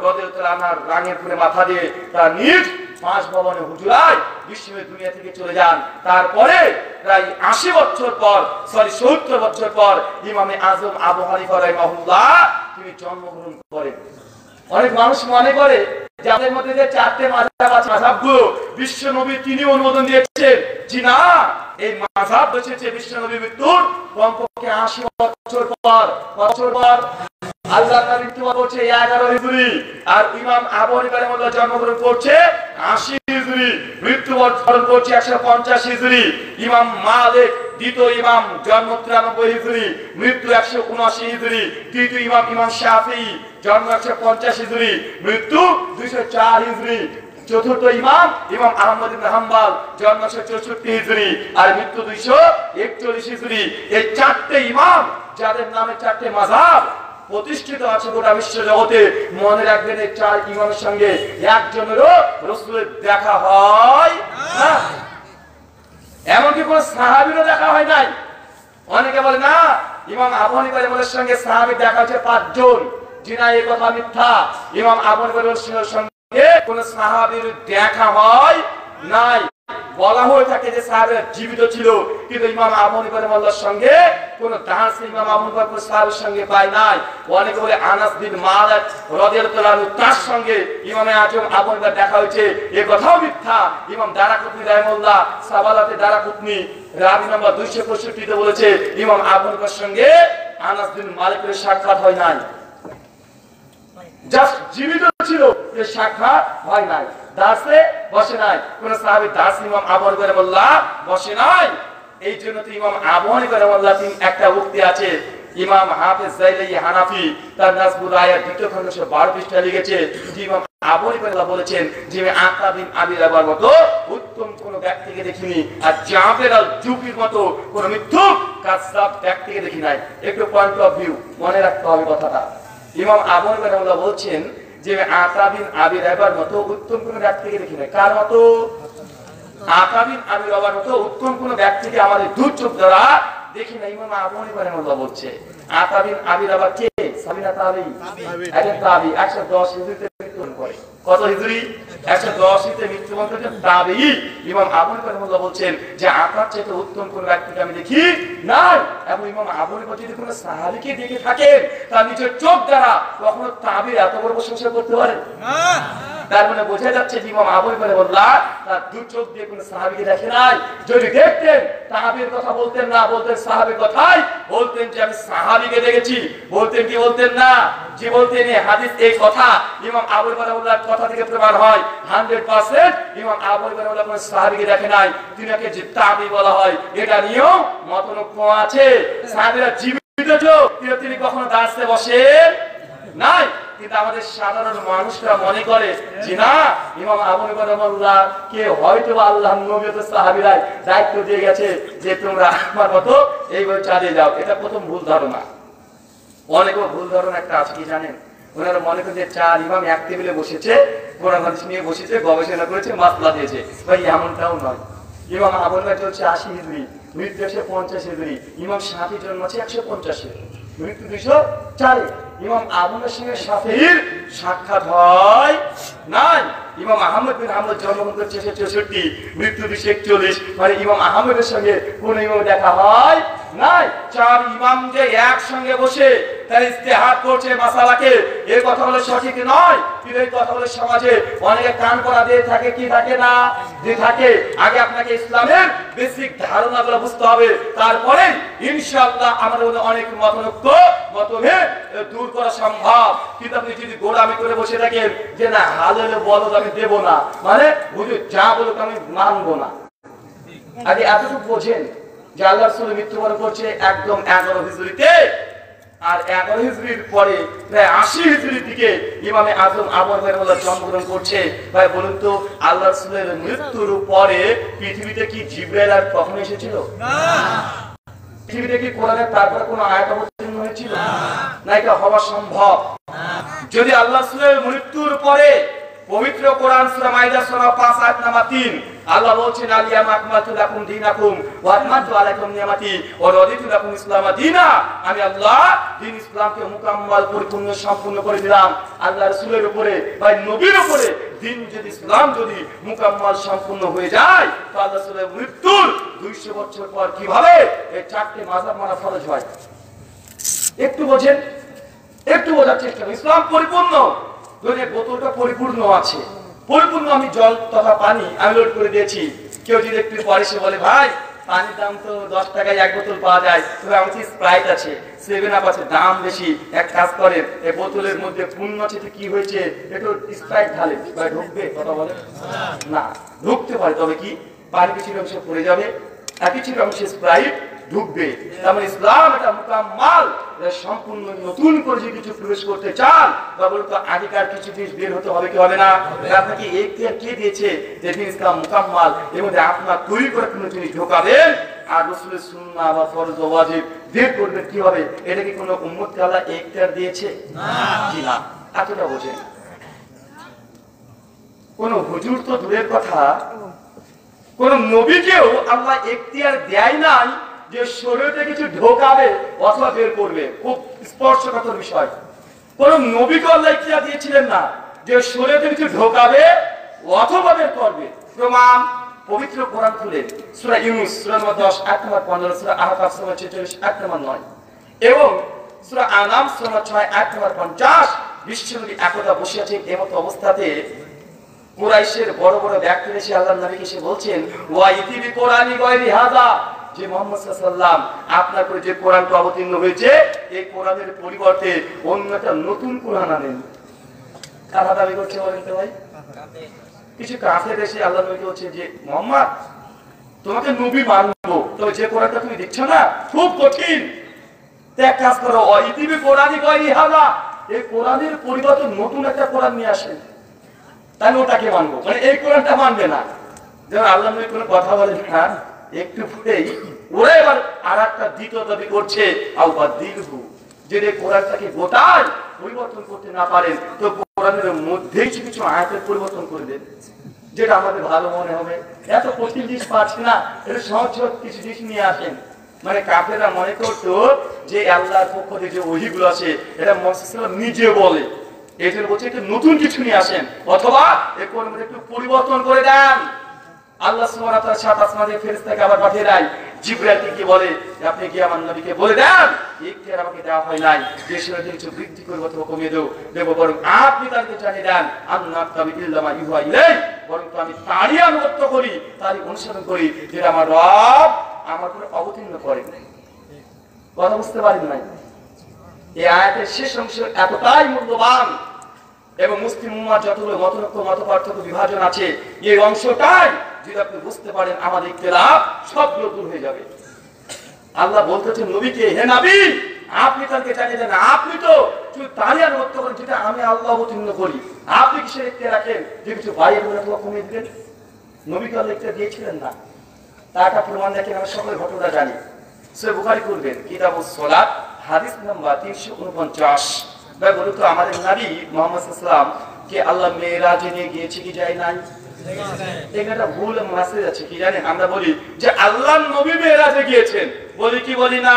রাদিয়াল্লাহু তাআলা আনহার রাঙের উপরে মাথা দিয়ে তার নিজ পাঁচ ভবনে হুজরায় বিশ্বময় দুনিয়া থেকে চলে যান। তারপরে প্রায় 80 বছর পর, 70 বছর পর ইমামে আজম আবু হানিফা রাহিমাহুল্লাহ তিনি জন্মগ্রহণ করেন। অনেক মানুষ মনে করে যে আমাদের মধ্যে যে চারটে মাযহাব আছে, মাযহাবগুলো বিশ্ব নবী তিনি অনুমোদন দিয়েছেন। জি না, এই মাযহাব এসেছে বিশ্ব নবী মৃত্যুর কমপক্ষে 80 বছর পর। বছর পর আল্লাহর নবী মৃত্যুবরণ করছে 11 হিজরি, আর ইমাম আবু হানিফা রাহিমাহুল্লাহ জন্মগ্রহণ করছে 80 হিজরি, মৃত্যুবরণ করছে 150 হিজরি। ইমাম মালিক দ্বিতীয় ইমাম জন্ম 93 হিজরি, মৃত্যু 179 হিজরি। তৃতীয় ইমাম ইমাম শাফিঈ জন্ম 150 হিজরি, মৃত্যু 204 হিজরি। চতুর্থ ইমাম ইমাম আহমদ ইবনে হাম্বল জন্ম 164 হিজরি, আর মৃত্যু 241 হিজরি। এই চারটি ইমাম, যাদের নামে চারটি মাযহাব প্রতিষ্ঠিত আছে গোটা বিশ্ব জগতে, মনে রাখবেন এই চার ইমামের সঙ্গে একজনেরও রাসূলের দেখা হয় না। এমনকি কোন সাহাবীরও দেখা হয় নাই। অনেকে বলে না ইমাম আবু হানিফা রাহিমাহুল্লাহর সঙ্গে সাহাবীর দেখা হচ্ছে 5 জন। জিনা এই কথা মিথ্যা। ইমাম আবু হানিফার সঙ্গে কোন সাহাবীর দেখা হয় নাই। বলা হয়ে থাকে যে সাহাবীরা জীবিত ছিল, কিন্তু ইমাম আবু হানিফা রাহিমাহুল্লাহর সঙ্গে কোন দাস ইমাম আবু হানিফা সাহাবীর সঙ্গে পায় নাই। অনেকে বলে আনাস বিন মালিক রাদিয়াল্লাহু আনহু তার সঙ্গে ইমামে আজম আবু হানিফা দেখা হয়েছে, এই কথাও মিথ্যা। ইমাম দারাকুতনি রাহিমাহুল্লাহ সাবালাতে দারাকুতনি রাবি নাম্বার 265 তে বলেছে ইমাম আবু হানিফার সঙ্গে আনাস বিন মালিকের সাক্ষাৎ হয় নাই, জাস্ট জীবিত ছিল, এর সাক্ষাৎ হয় নাই, দাসে বসে নাই, কোন সাহাবী দাস ইমাম আবু হানিফা রাহিমাহুল্লাহ বসে নাই। এই জন্য তো ইমাম আবু হানিফা রাহিমাহুল্লাহ একটা উক্তি আছে, ইমাম হাফেজ জাইলাই হানাফি তার নাসবুল রায়া দ্বিতীয় খণ্ড 12 পৃষ্ঠায় লিখেছে যে ইমাম আবু হানিফা রাহিমাহুল্লাহ বলেছেন যে আমি আতা বিন আবি রাবার মতো উত্তম কোন ব্যক্তিকে দেখিনি, আর জাবের আল জুফির মতো কোন মিথ্যুক কাযযাব ব্যক্তিকে দেখি নাই। একটু পয়েন্ট অফ ভিউ মনে রাখতে হবে কথাটা। ইমাম আবু হানিফা রাহিমাহুল্লাহ বলছেন যে আতা বিন আবি রাবার মতো উত্তম কোন ব্যক্তিকে দেখি নাই। কার মতো? আতা বিন আবি রাবার মতো উত্তম কোন ব্যক্তিকে আমাদের দু চোখ দ্বারা দেখি না। ইমাম আবু হানিফা রাহিমাহুল্লাহ বলছে আতা বিন আবি রাবা কে? সাবিনা তাবি, একজন তাবি, 110 হিজরিতে মৃত্যুবরণ করে। কত হিজরি? 110 হিজরিতে মৃত্যুবরণ করেছেন তাবি। ইমাম আবু হানিফা রাহিমাহুল্লাহ বলছেন যে আতার চাইতে উত্তম কোন ব্যক্তিকে আমি দেখি নাই। এবং ইমাম আবু হানিফা যদি কোন সাহাবীকে দেখে থাকেন তার নিজের চোখ দ্বারা, কখনো তাবির এত বড় প্রশংসা করতে পারেন না। তার মানে বোঝা যাচ্ছে যে ইমাম আবু হানিফা রাহিমাহুল্লাহ তার দু চোখ দিয়ে কোন সাহাবীকে দেখে নাই। যদি দেখতেন তাবির কথা বলতেন না, বলতেন সাহাবীর কথাই বলতেন যে আমি সাহাবীকে দেখেছি। বলতেন কি? বলতেন না। যে বলতেন এই হাদিস এই কথা ইমাম আবু হানিফা রাহিমাহুল্লাহর কথা থেকে প্রমাণ হয় 100% ইমাম আবু হানিফা রাহিমাহুল্লাহ কোন সাহাবীকে দেখে নাই, তিনাকে যে তাবি বলা হয় এটা নিয়েও মতনৈক্য আছে। সাহাবীরা জীবিত ছিল, তিনি কখনো দাসে বসেন নাই। কিন্তু আমাদের সাধারণ মানুষরা মনে করে যে না, ইমাম আবু হানিফা রাহিমাহুল্লাহ কে হয়তো আল্লাহর নবী ও সাহাবীরা দায়িত্ব দিয়ে গেছে যে তোমরা আমার মতো এইভাবে চালিয়ে যাও। এটা প্রথম ভুল ধারণা। অনেক ভুল ধারণা একটা আছে কি জানেন? ওনারা মনে করে যে চার ইমাম এক টেবিলে বসেছে, কোরআন হাদিস নিয়ে বসেছে, গবেষণা করেছে, মাসলা দিয়েছে। ভাই এমনটাও নয়। ইমাম আবু হানিফা চলছে 80 হিজরি, মৃত্যু 150 হিজরি। ইমাম শাফিঈ জন্ম হচ্ছে 150 মৃত্যু 204। ইমাম আবু হানিফার সঙ্গে শাফিঈর সাক্ষাৎ হয় নাই। ইমাম আহমদ বিন হাম্বল জন্মগ্রহণ করেছে 64, মৃত্যু 241। মানে ইমাম আহমদের সঙ্গে কোন ইমাম দেখা হয় নাই। চার ইমাম যে একসঙ্গে বসে তার ইজতিহাদ করছে মাসালাকে, এই কথা হলো সঠিক নয়। কিন্তু এই কথা হলো সমাজে অনেকে কান করা দিয়ে থাকে, কি থাকে না দিয়ে থাকে। আগে আপনাকে ইসলামের বেসিক ধারণাগুলো বুঝতে হবে, তারপরে ইনশাআল্লাহ আমাদের মধ্যে অনেক মতনৈক্য মতভেদ দূর করা সম্ভব। কিন্তু আপনি যদি গোলামি করে বসে থাকেন যে না হালাল বলদ আমি দেব না, মানে হুজুর যা বলুক আমি মানবো না, আগে এতটুকু বোঝেন যে আল্লাহর রাসূল মৃত্যুবরণ করছে একদম 11 হিজরিতে, আর 11 হিজরির পরে প্রায় 80 হিজরির দিকে ইমামে আজম আবু হানিফা রাহিমাহুল্লাহ জন্মগ্রহণ করছে। ভাই বলুন তো আল্লাহর রাসূলের মৃত্যুর পরে পৃথিবীতে কি জিবরাইল আর কখনো এসেছিল? না। পৃথিবীতে কি কোরআনের তারপরে কোনো আয়াত অবতীর্ণ হয়েছিল? না। এটা হওয়া সম্ভব যদি আল্লাহর রাসূলের মৃত্যুর পরে পবিত্র কোরআন সূরা মাইদা সূরা 5 আয়াত নাম্বার 3 আল্লাহ বলছেন আলিয়াম আকমালতু লাকুম দীনাকুম ওয়া আতমামতু আলাইকুম নিয়ামতি ওয়া রাদিতু লাকুম ইসলামা দীনা। আমি আল্লাহ দ্বীন ইসলামকে মুকাম্মাল পরিপূর্ণ সম্পূর্ণ করে দিলাম। আল্লাহর রাসূলের উপরে বা নবীর উপরে দ্বীন যদি ইসলাম যদি মুকাম্মাল সম্পূর্ণ হয়ে যায় তো আল্লাহর রাসূলের মৃত্যুর 200 বছর পর কিভাবে এই চারটি মাযহাব মানা ফরজ হয়? একটু বোঝেন, একটু বোঝার চেষ্টা করুন। ইসলাম পরিপূর্ণ, দুনিয়ার বোতলটা পরিপূর্ণ আছে, পরিপূর্ণ। আমি জল তথা পানি আমি লোড করে দিয়েছি। কেউ যদি একটু পরে সে বলে ভাই পানির দাম তো 10 টাকায় এক বোতল পাওয়া যায়, তবে আমার কাছে স্প্রাইট আছে, 7 আপ আছে, দাম বেশি। এক কাজ করেন এই বোতলের মধ্যে পূর্ণ আছে কি হয়েছে একটু স্প্রাইট ঢালে, ভাই ঢুকবে? কথা বলে না, ঢুকতে পারে, তবে কি পানি কিছুর অংশে পড়ে যাবে আর কিছুর অংশে স্প্রাইট ঢুকবে। তার ইসলাম এটা মুকাম্মাল, এটা সম্পূর্ণ। নতুন করে যদি কিছু প্রবেশ করতে চান বা বলতো আগেকার কিছু জিনিস বের হতে হবে কি হবে না? আপনাকে এখতিয়ার কে দিয়েছে যে ইসলাম মুকাম্মাল, এর মধ্যে আপনার তৈরি করে কোনো জিনিস ঢোকাবেন আর রাসূলের সুন্নাহ বা ফরজ ও ওয়াজিব বের করবেন কি হবে? এটা কি কোনো উম্মতকে আল্লাহ এখতিয়ার দিয়েছে? না। জি না। এতটা বোঝেন। কোন হুজুর তো দূরের কথা, কোন নবীকেও আল্লাহ এখতিয়ার দেয় নাই যে শরীয়তে কিছু ঢোকাবে অথবা বের করবে। খুব স্পর্শকাতর বিষয়। কোন নবীকে আল্লাহ এখতিয়ার দিয়েছিলেন না যে শরীয়তে কিছু ঢোকাবে অথবা বের করবে। প্রমাণ পবিত্র কোরআন খুলেন সূরা ইউনূস সূরা নম্বর 10 আয়াত নম্বর 15, সূরা আহকাফ সূরা 46 আয়াত নম্বর 9 এবং সূরা আনাম সূরা নম্বর 6 আয়াত নম্বর 50, বিশ্বনবী একদা বসে আছেন। এমত অবস্থাতে কুরাইশের বড় বড় ব্যক্তিরা এসে আল্লাহর নবীকে এসে বলছেন, ওয়া ইতিবি কোরআনি গায়রি হাযা, যে মুহাম্মদ সাল্লাল্লাহু আলাইহি ওয়াসাল্লাম আপনার উপরে যে কোরআনটা অবতীর্ণ হয়েছে এই কোরআনের পরিবর্তে অন্য একটা নতুন কোরআন আনেন। কারা দাবি করছে বলেন তো ভাই? কিছু কাফের এসে আল্লাহর নবীকে বলছে যে মুহাম্মদ তোমাকে নবী মানবো, তবে যে কোরআনটা তুমি দিচ্ছ না খুব কঠিন, তো এক কাজ করো, ওয়া ইতিবি কোরআনি গায়রি হাযা, এই কোরআনের পরিবর্তে নতুন একটা কোরআন নিয়ে আসেন, তাহলে ওটাকে মানবো। মানে এই কোরআনটা মানবে না। যেমন আল্লাহ নবী কোনো কথা বলেন না, একটু পরেই ওরা এবার আর একটা দ্বিতীয় দাবি করছে, আউবাদিলহু, যে কোরআনটাকে গোটায় পরিবর্তন করতে না পারেন তো কোরআনের মধ্যেই কিছু আয়াতের পরিবর্তন করে দেন, যেটা আমাদের ভালো মনে হবে। এত কঠিন জিনিস পাচ্ছি না, এটা সহজ সহজ কিছু জিনিস নিয়ে আসেন। মানে কাফেররা মনে করতো যে আল্লাহর পক্ষ থেকে যে ওহীগুলো আছে এটা মুহাম্মদ নিজে বলে, এই জন্য বলছে একটু নতুন কিছু নিয়ে আসেন, অথবা এই কোরআনের মধ্যে একটু পরিবর্তন করে দেন। আল্লাহ সুবহানাহু ওয়া তাআলা সাত আসমান থেকে ফেরেশতাকে আবার পাঠিয়ে দেয়, জিবরাইলকে কি বলে আপনি কি আমার নবীকে বলে দেন ইখতিয়ার আমাকে দেওয়া হয় নাই যে সেটা কিছু বৃদ্ধি করব অথবা কমিয়ে দেব, বরং আপনি তাকে জানিয়ে দেন আন্না তাবি ইল্লামা ইউহা ইলাই, বরং তো আমি তারই আনুগত্য করি, তারই অনুসরণ করি যেটা আমার রব আমার উপর অবতীর্ণ করেন। কথা বুঝতে পারেন নাই? এই আয়াতের শেষ অংশ এতটাই মূল্যবান এবং মুসলিম উম্মাহ যতগুলো মতলক্ষ মত পার্থক্য বিভাজন আছে এই অংশটাই যদি আপনি বুঝতে পারেন আমাদের ইখতিলাফ সবগুলো দূর হয়ে যাবে। আল্লাহ বলতেছেন নবীকে, হে নবী আপনি তাকে জানিয়ে দেন আপনি তো শুধু তারই আনুগত্য করেন যেটা আমি আল্লাহ অবতীর্ণ করি, আপনি কিসের ইখতিয়ার রাখেন যে কিছু বাইরে কমিয়ে দিলেন? নবীকে আল্লাহ ইখতিয়ার দিয়েছিলেন না। তার একটা প্রমাণ দেখেন, আমরা সকলে ঘটনা জানি। সূরা বুখারী করবেন কিতাবুস সালাত হাদিস নাম্বার 349। ভাই বলুন তো আমাদের নবী মুহাম্মদ সাল্লাল্লাহু আলাইহি ওয়াসাল্লাম কে আল্লাহ মেরাজে নিয়ে গিয়েছে কি যায় নাই? এটা ভুল মেসেজ আছে কি জানেন? আমরা বলি যে আল্লাহর নবী মেরাজে গিয়েছেন, বলি কি বলি না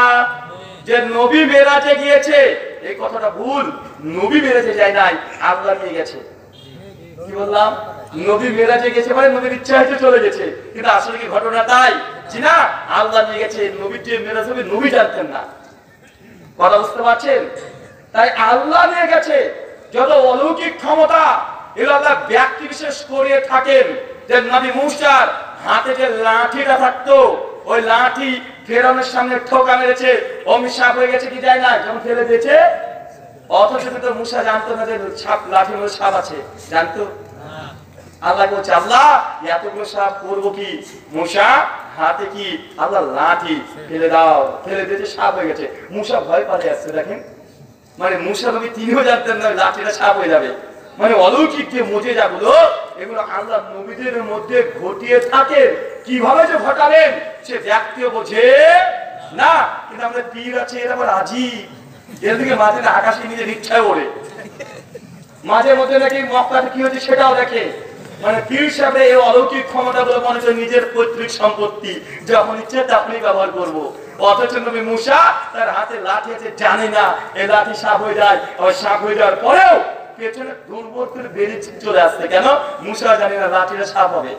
যে নবী মেরাজে গিয়েছে, এই কথাটা ভুল। নবী মেরাজে যায় নাই, আল্লাহ নিয়ে গেছে। কি বললাম? নবী মেরাজে গেছে মানে নবীর ইচ্ছা হয়েছে চলে গেছে, কিন্তু আসলে কি ঘটনা তাই? জি না, আল্লাহ নিয়ে গেছে। নবীর যে মেরাজ হবে নবী জানতেন না। কথা বুঝতে পারছেন? তাই আল্লাহ নিয়ে গেছে। যত অলৌকিক ক্ষমতা এগুলো আল্লাহ ব্যক্তি বিশেষ করে থাকেন। যে নবী মূসার হাতে যে লাঠিটা থাকতো, ওই লাঠি ফেরাউনের সামনে ঠোকা মেরেছে, অমনি সাপ হয়ে গেছে কি যায় না, যখন ফেলে দিয়েছে। অথচ তো মূসা জানতো না যে সাপ লাঠির মধ্যে সাপ আছে, জানতো? আল্লাহ বলছে আল্লাহ এতগুলো সাপ করবো কি? মূসা হাতে কি আল্লাহ লাঠি ফেলে দাও, ফেলে দিয়েছে, সাপ হয়ে গেছে। মূসা ভয় পালিয়ে আসছে। দেখেন মানে মূসা নবী তিনিও জানতেন না লাঠিটা সাপ হয়ে যাবে। মানে অলৌকিক যে মুজিজাগুলো এগুলো আল্লাহ নবীদের মধ্যে ঘটিয়ে থাকেন। কিভাবে যে ঘটাবেন সে ব্যক্তিও বোঝে না, কিন্তু আমাদের পীর আছে এরা আবার আজীব, এর দিকে মাঝে আকাশে নিজের ইচ্ছায় ওড়ে, মাঝে মধ্যে নাকি মক্কাতে কি হচ্ছে সেটাও দেখে। মানে পীর সাহেবের এই অলৌকিক ক্ষমতা গুলো মনে হচ্ছে নিজের পৈতৃক সম্পত্তি, যখন ইচ্ছে তখনই ব্যবহার করবো। অথচ নবী মূসা তার হাতে লাঠি আছে, জানে না এই লাঠি সাপ হয়ে যায়। আর সাপ হয়ে যাওয়ার পরেও পেছনে দুর্বল করে বেরিয়ে চলে আসছে। কেন? মূসা জানে না লাঠিটা সাপ হবে।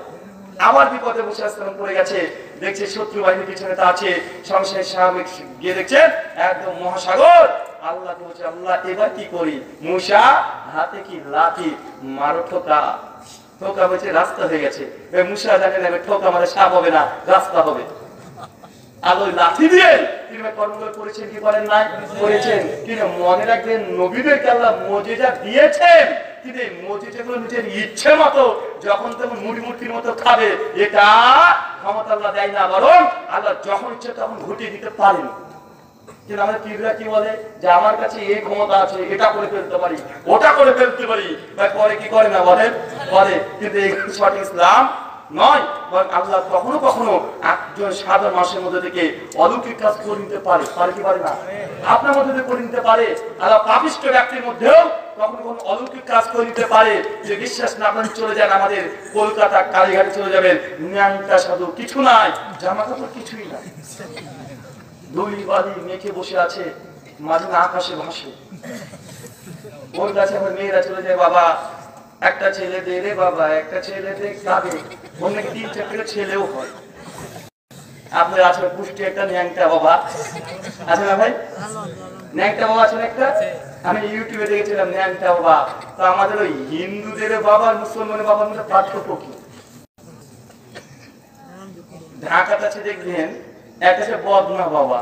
আবার বিপদে মূসা আলাইহিস পড়ে গেছে, দেখছে শত্রু বাহিনীর পিছনে তা আছে, সংসারের সামনে গিয়ে দেখছেন একদম মহাসাগর। আল্লাহ বলছে আল্লাহ এবার কি করি? মূসা হাতে কি লাঠি, মারো ঠোকা। ঠোকা বলছে রাস্তা হয়ে গেছে। মূসা জানে না ঠোকা মানে সাপ হবে না, রাস্তা হবে। আলো লাঠি দিয়ে তিনি কর্মগুলো করেছেন কি করেন নাই? করেছেন। কিন্তু মনে রাখবেন নবীদেরকে আল্লাহ মুজিজা দিয়েছেন, কিন্তু এই মুজিজাগুলো নিজের ইচ্ছে মতো যখন তখন মুড়ি মুড়কির মতো খাবে এটা ক্ষমতা আল্লাহ দেয় না, বরং আল্লাহ যখন ইচ্ছে তখন ঘটিয়ে দিতে পারেন। কিন্তু আমাদের পীররা কি বলে যে আমার কাছে এই ক্ষমতা আছে, এটা করে ফেলতে পারি, ওটা করে ফেলতে পারি, পরে কি করে না বলেন? করে। কিন্তু এই সঠিক ইসলাম নয়, বরং আল্লাহ কখনো কখনো একজন সাধারণ মানুষের মধ্যে থেকে অলৌকিক কাজ করে নিতে পারে। পারে কি পারে না? আপনার মধ্যে থেকে করে নিতে পারে। আল্লাহ পাপিষ্ঠ ব্যক্তির মধ্যেও কখনো কখনো অলৌকিক কাজ করে নিতে পারে। যে বিশ্বাস না করেন চলে যান আমাদের কলকাতা কালীঘাটে চলে যাবেন, ন্যাংটা সাধু, কিছু নাই, জামা কাপড় কিছুই নাই, দুই বাড়ি মেখে বসে আছে, মাঝে আকাশে ভাসে। ওর কাছে আমার মেয়েরা চলে যায়, বাবা একটা ছেলে দে রে বাবা, একটা ছেলে দে, কাঁদে। ওর নাকি 3-4টা ছেলেও হয়। আপনার আছে পুষ্টি একটা ন্যাংটা বাবা আছে না ভাই? ন্যাংটা বাবা আছে না একটা? আমি ইউটিউবে দেখেছিলাম ন্যাংটা বাবা। তো আমাদের ওই হিন্দুদের বাবা আর মুসলমানের বাবার মধ্যে পার্থক্য কি? ঢাকাতে আছে দেখবেন একটা আছে বদনা বাবা।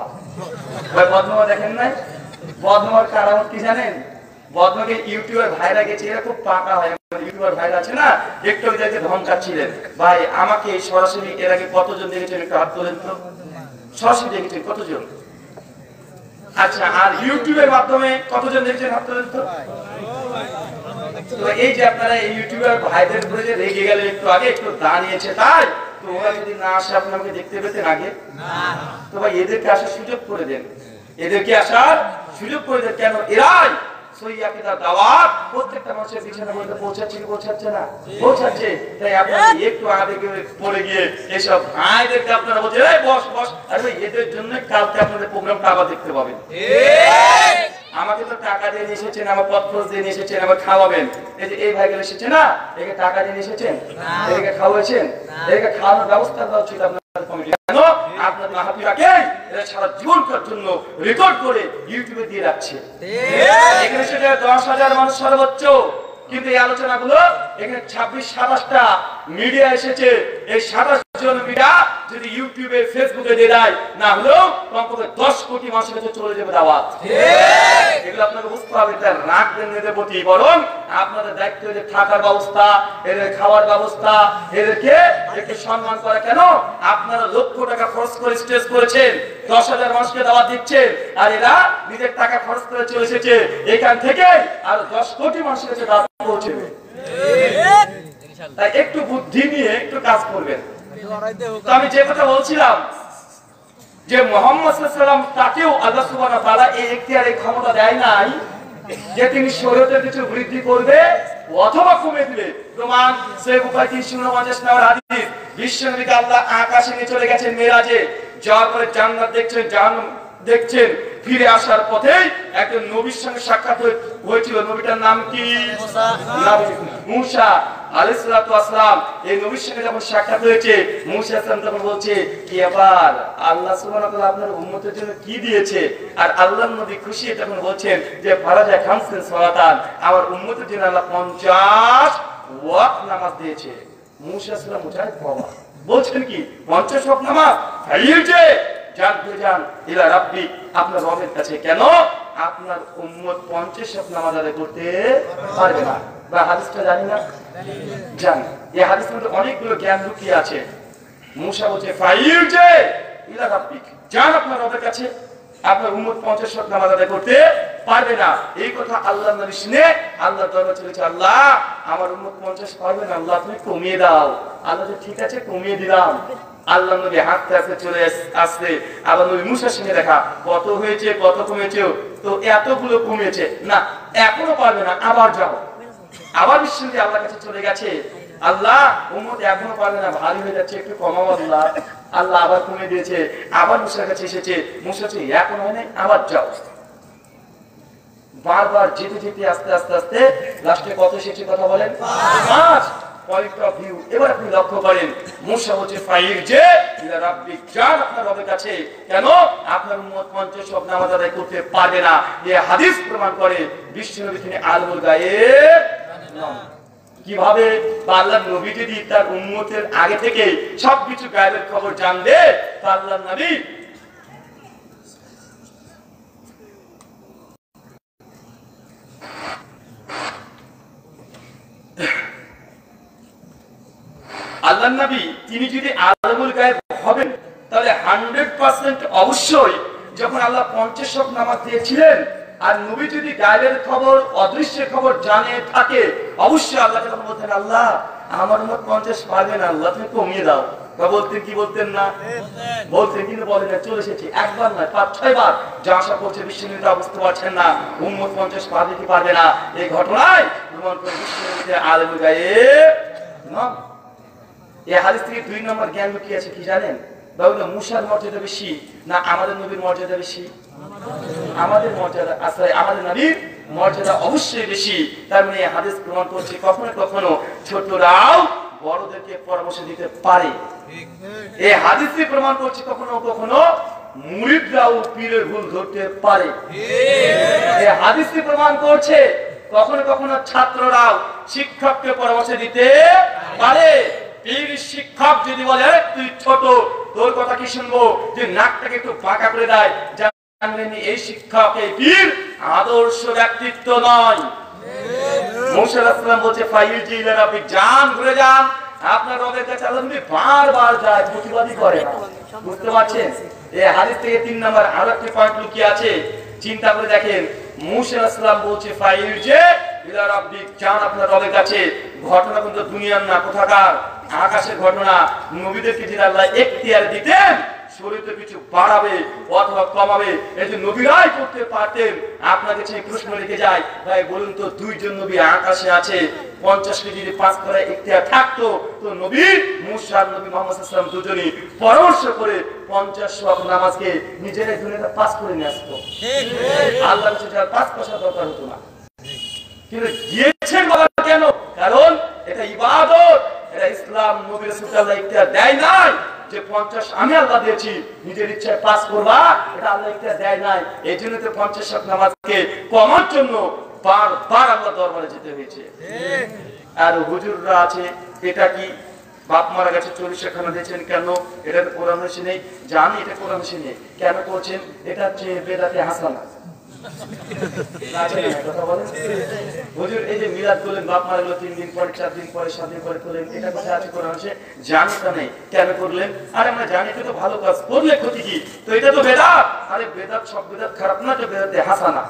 ভাই বদনা বাবা দেখেন নাই? বদনার কারণ কি জানেন? বদনাকে ইউটিউবার ভাইরা গেছে, এরা খুব পাকা হয়। ইউটিউবার ভাইরা আছে না, একটু ওদেরকে ধমকাচ্ছিলেন। ভাই আমাকে সরাসরি এর আগে কতজন দেখেছেন একটু হাত তোলেন তো? সরাসরি দেখেছেন কতজন? আচ্ছা, আর ইউটিউবের মাধ্যমে কতজন দেখেছেন হাত তোলেন তো? তো এই যে আপনারা এই ইউটিউবার ভাইদের উপরে যে রেগে গেলেন একটু আগে, একটু দাঁড়িয়েছে তাই তো, ওরা যদি না আসে আপনাকে দেখতে পেতেন আগে? তো ভাই এদেরকে আসার সুযোগ করে দেন, এদেরকে আসার সুযোগ করে দেন। কেন? এরাই সহিয়াকিদার দাওয়াত প্রত্যেকটা মানুষের বিছানা বলতে পৌঁছাচ্ছে কি পৌঁছাচ্ছে না? পৌঁছাচ্ছে। তাই আপনারা একটু আগে পড়ে গিয়ে এসব ভাইদেরকে আপনারা বলছেন এই বস বস, আর ভাই এদের জন্য কালকে আপনাদের প্রোগ্রামটা আবার দেখতে পাবেন। আমাকে তো টাকা দিয়ে নিয়ে এসেছেন, আমার পথ খরচ দিয়ে নিয়ে এসেছেন, আমার খাওয়াবেন। এই যে এই ভাইগুলো এসেছে না, একে টাকা দিয়ে নিয়ে এসেছেন, একে খাওয়াইছেন, একে খাওয়ানোর ব্যবস্থা করা উচিত আপনাদের কমিটি। কেন? আপনার মাহাতিরাকে এরা সারা জীবনকার জন্য রেকর্ড করে ইউটিউবে দিয়ে রাখছে। এখানে সেটা 10,000 মানুষ সর্বোচ্চ, কিন্তু এই আলোচনাগুলো এখানে 26-27টা মিডিয়া এসেছে। এই 27 জন মিডিয়া যদি ইউটিউবে ফেসবুকে দিয়ে দেয়, না হলেও কমপক্ষে 10 কোটি মানুষের কাছে চলে যাবে দাওয়াত। এগুলো আপনাকে বুঝতে হবে। তার রাখবেন এদের প্রতি, বরং আপনাদের দায়িত্ব যে থাকার ব্যবস্থা, এদের খাওয়ার ব্যবস্থা, এদেরকে একটু সম্মান করা। কেন? আপনারা লক্ষ টাকা খরচ করে স্টেজ করেছেন, 10,000 মানুষকে দাওয়াত দিচ্ছেন, আর এরা নিজের টাকা খরচ করে চলে এসেছে এখান থেকে আর 10 কোটি মানুষের কাছে দাওয়াত পৌঁছবে। তাই একটু বুদ্ধি নিয়ে একটু কাজ করবেন। তো আমি যে কথা বলছিলাম যে মুহাম্মদ সাল্লাল্লাহু আলাইহি ওয়াসাল্লাম তাকেও আল্লাহ সুবহানাহু ওয়া তাআলা এই এখতিয়ার, এই ক্ষমতা দেয় নাই যে তিনি শরীয়তের কিছু বৃদ্ধি করবে অথবা কমে দিবে। প্রমাণ সহিহ বুখারী 349 নম্বর হাদিস, বিশ্বনবীকে আল্লাহ আকাশে নিয়ে চলে গেছেন মেরাজে, যাওয়ার পরে জান্নাত দেখছেন, জাহান্নাম দেখছেন। ফিরে আসার পথে একজন নবীর সঙ্গে সাক্ষাৎ হয়েছিল। নবীটার নাম কি? মুসা আলাইহিস সালাতু ওয়াস সালাম। এই নবীর সঙ্গে যখন সাক্ষাৎ হয়েছে, মুসা আলাইহিস সালাম তখন বলছে কি ব্যাপার, আল্লাহ সুবহানাহু ওয়া তাআলা আপনার উম্মতের জন্য কি দিয়েছে? আর আল্লাহর নবী খুশি তখন বলছেন যে ফারাজা খামসিন সালাতান, আমার উম্মতের জন্য আল্লাহ 50 ওয়াক্ত নামাজ দিয়েছে। মুসা আলাইহিস সালাম মুজাহিদ বাবা বলছেন কি 50 ওয়াক্ত নামাজ? এই যে যান ইলা রাব্বি, আপনার রবের কাছে। কেন? আপনার উম্মত 50 ওয়াক্ত নামাজ আদায় করতে পারবে না। বা হাদিসটা জানি না, জানি। এই হাদিসের মধ্যে অনেকগুলো জ্ঞান লুকিয়ে আছে। মুসা বলছে ফাইউজে ইলা রাব্বিক, যান আপনার রবের কাছে, আপনার উম্মত 50 ওয়াক্ত নামাজ আদায় করতে পারবে না। এই কথা আল্লাহর নবী শুনে আল্লাহর দরবারে চলেছে, আল্লাহ আমার উম্মত 50 পারবে না, আল্লাহ তুমি কমিয়ে দাও। আল্লাহ যে ঠিক আছে কমিয়ে দিলাম। আল্লাহ নবী হাঁটতে হাঁটতে চলে আসছে, আবার নবী মুসার সঙ্গে দেখা, কত হয়েছে কত কমেছে, তো এতগুলো কমেছে না, এখনো পারবে না, আবার যাও। আবার বিশ্বনবী আল্লাহর কাছে চলে গেছে, আল্লাহ উম্মত এখনো পারবে না, ভারী হয়ে যাচ্ছে, একটু কমাও আল্লাহ। আল্লাহ আবার কমে দিয়েছে। আবার মুসার কাছে এসেছে, মুসা বলছে এখন হয় নাই, আবার যাও। বারবার যেতে যেতে আস্তে আস্তে আস্তে লাস্টে কত এসেছে কথা বলেন? 5 পয়েন্ট অফ ভিউ। এবার আপনি লক্ষ্য করেন, মুসা বলছে ফাইল যে ইলা রাব্বিক, যান আপনার রবের কাছে। কেন? আপনার উম্মত 50 ওয়াক্ত নামাজ আদায় করতে পারবে না। এই হাদিস প্রমাণ করে বিশ্বনবী তিনি আলমুল গায়েব। কিভাবে? আল্লাহর নবী যদি তার উম্মতের আগে থেকে সবকিছু গায়েবের খবর জানবে, আল্লাহর নবী আল্লাহর নবী তিনি যদি আলমুল গায়েব হবেন, তাহলে 100% অবশ্যই যখন আল্লাহ 50 ওয়াক্ত নামাজ দিয়েছিলেন, আর নবী যদি গায়েবের খবর, অদৃশ্যের খবর জানে থাকে, অবশ্যই আল্লাহকে তখন বলতেন আল্লাহ আমার উম্মত 50 পারবে না, আল্লাহ তুমি কমিয়ে দাও। বা বলতেন কি বলতেন না? বলতেন, কিন্তু বলেন না। চলে এসেছে একবার নয় 5-6 বার, যা আশা করছে বিশ্বনবী তা বুঝতে পারছেন না উম্মত 50 পারবে কি পারবে না। এই ঘটনায় প্রমাণ করে বিশ্বনবীতে আলেমুল গায়েব না। এই হাদিস থেকে 2 নম্বর জ্ঞান লুকিয়ে আছে কি জানেন? বাবুরা মুসার মর্যাদা বেশি না আমাদের নবীর মর্যাদা বেশি? আমাদের মর্যাদা আছে, আমাদের নবীর মর্যাদা অবশ্যই বেশি। তার মানে এই হাদিস প্রমাণ করছে কখনো কখনো ছোটরাও বড়দেরকে পরামর্শ দিতে পারে। এই হাদিসে প্রমাণ করছে কখনো কখনো মুরিদরাও পীরের ভুল ধরতে পারে। এই হাদিসে প্রমাণ করছে কখনো কখনো ছাত্ররাও শিক্ষককে পরামর্শ দিতে পারে। পীর শিক্ষক যদি বলে তুই ছোট, তোর কথা কি শুনবো, যে নাকটাকে একটু বাঁকা করে দেয়, জানলেন এই শিক্ষক এই পীর আদর্শ ব্যক্তিত্ব নয়। মুসা আলাইহিস সালাম বলছে ফাইলজি ইলা রাব্বিক, যান ঘুরে যান আপনার রবের কাছে। আল্লাহ নবী বারবার যায়, প্রতিবাদই করে না। বুঝতে পারছেন? এই হাদিস থেকে 3 নাম্বার আরো একটা পয়েন্ট লুকিয়ে আছে, চিন্তা করে দেখেন। মুসা আলাইহিস সালাম বলছে ফাইলজি ইলা রাব্বিক, যান আপনার রবের কাছে। ঘটনা কিন্তু দুনিয়ার না, কোথাকার, আকাশের ঘটনা। নবীদেরকে যদি আল্লাহ এখতিয়ার দিতেন শরীরে কিছু বাড়াবে অথবা কমাবে, এই যে নবীরাই করতে পারতেন। আপনার কাছে প্রশ্ন রেখে যায়, ভাই বলুন তো, 2 জন নবী আকাশে আছে, 50 কে যদি পাস করা এখতিয়ার থাকতো, তো নবী মুসা আর নবী মুহাম্মদ সাল্লাল্লাহু আলাইহি ওয়াসাল্লাম দুজনই পরামর্শ করে 50 ওয়াক্ত নামাজকে নিজেরাই দুনিয়াতে পাস করে নিয়ে আসতো। আল্লাহর কাছে যার পাস করা দরকার হতো না, কিন্তু গিয়েছেন বাবা কেন? কারণ এটা ইবাদত, এটা ইসলাম। নবী রাসূল আল্লাহ ইখতিয়ার দেয় নাই যে 50 আমি আল্লাহ দিয়েছি নিজের ইচ্ছায় পাস করবা, এটা আল্লাহ ইখতিয়ার দেয় নাই। এই জন্য তো 50 ওয়াক্ত নামাজকে কমার জন্য বারবার আল্লাহ দরবারে যেতে হয়েছে। আর হুজুররা আছে, এটা কি বাপ মারা গেছে 40 খানা দিয়েছেন কেন? এটা তো কোরআন হাদিসে নেই। জানি এটা কোরআন হাদিসে নেই, কেন করছেন? এটা হচ্ছে বেদাতে হাসানা। কথা বলেন হুজুর, এই যে মিলাদ করলেন, বাপ মারা গেল 3 দিন পরে, 4 দিন পরে, 7 দিন পরে করলেন, এটা কথা আছে কোরআন হাদিসে? জানি তা নেই, কেন করলেন? আরে আমরা জানি তো ভালো কাজ করলে ক্ষতি কি, তো এটা তো বেদাত। আরে বেদাত, সব বেদাত খারাপ না, তো বেদাতে হাসানা।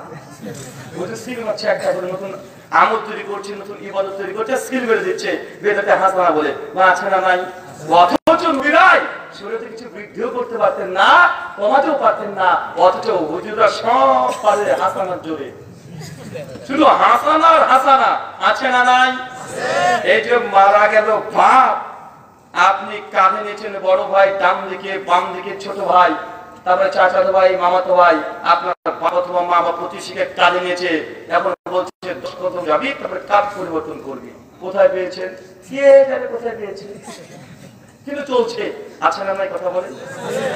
হুজুর সিল মারছে একটা করে, নতুন আমল তৈরি করছে, নতুন ইবাদত তৈরি করছে, সিল মেরে দিচ্ছে বেদাতে হাসানা বলে। না আছে না নাই? অথচ নবীরাই শরীয়তে কিছু বৃদ্ধিও করতে পারতেন না, কমাতেও পারতেন না, অথচ হুজুররা সব পারে হাসানার জোরে। শুধু হাসানার হাসানা আছে না নাই? এই যে মারা গেল বাপ, আপনি কাঁধে নিয়েছেন বড় ভাই, ডান দিকে বাম দিকে ছোট ভাই, তারপরে চাচাতো ভাই, মামাতো ভাই, আপনার বাবা অথবা মা বা প্রতিবেশীকে কাঁধে নিয়েছে। এখন বলছে 10 কদম যাবি, তারপরে কাঁধ পরিবর্তন করবি। কোথায় পেয়েছেন? কে জানে কোথায় পেয়েছেন, কিন্তু চলছে। আছে না নাই? কথা বলেন।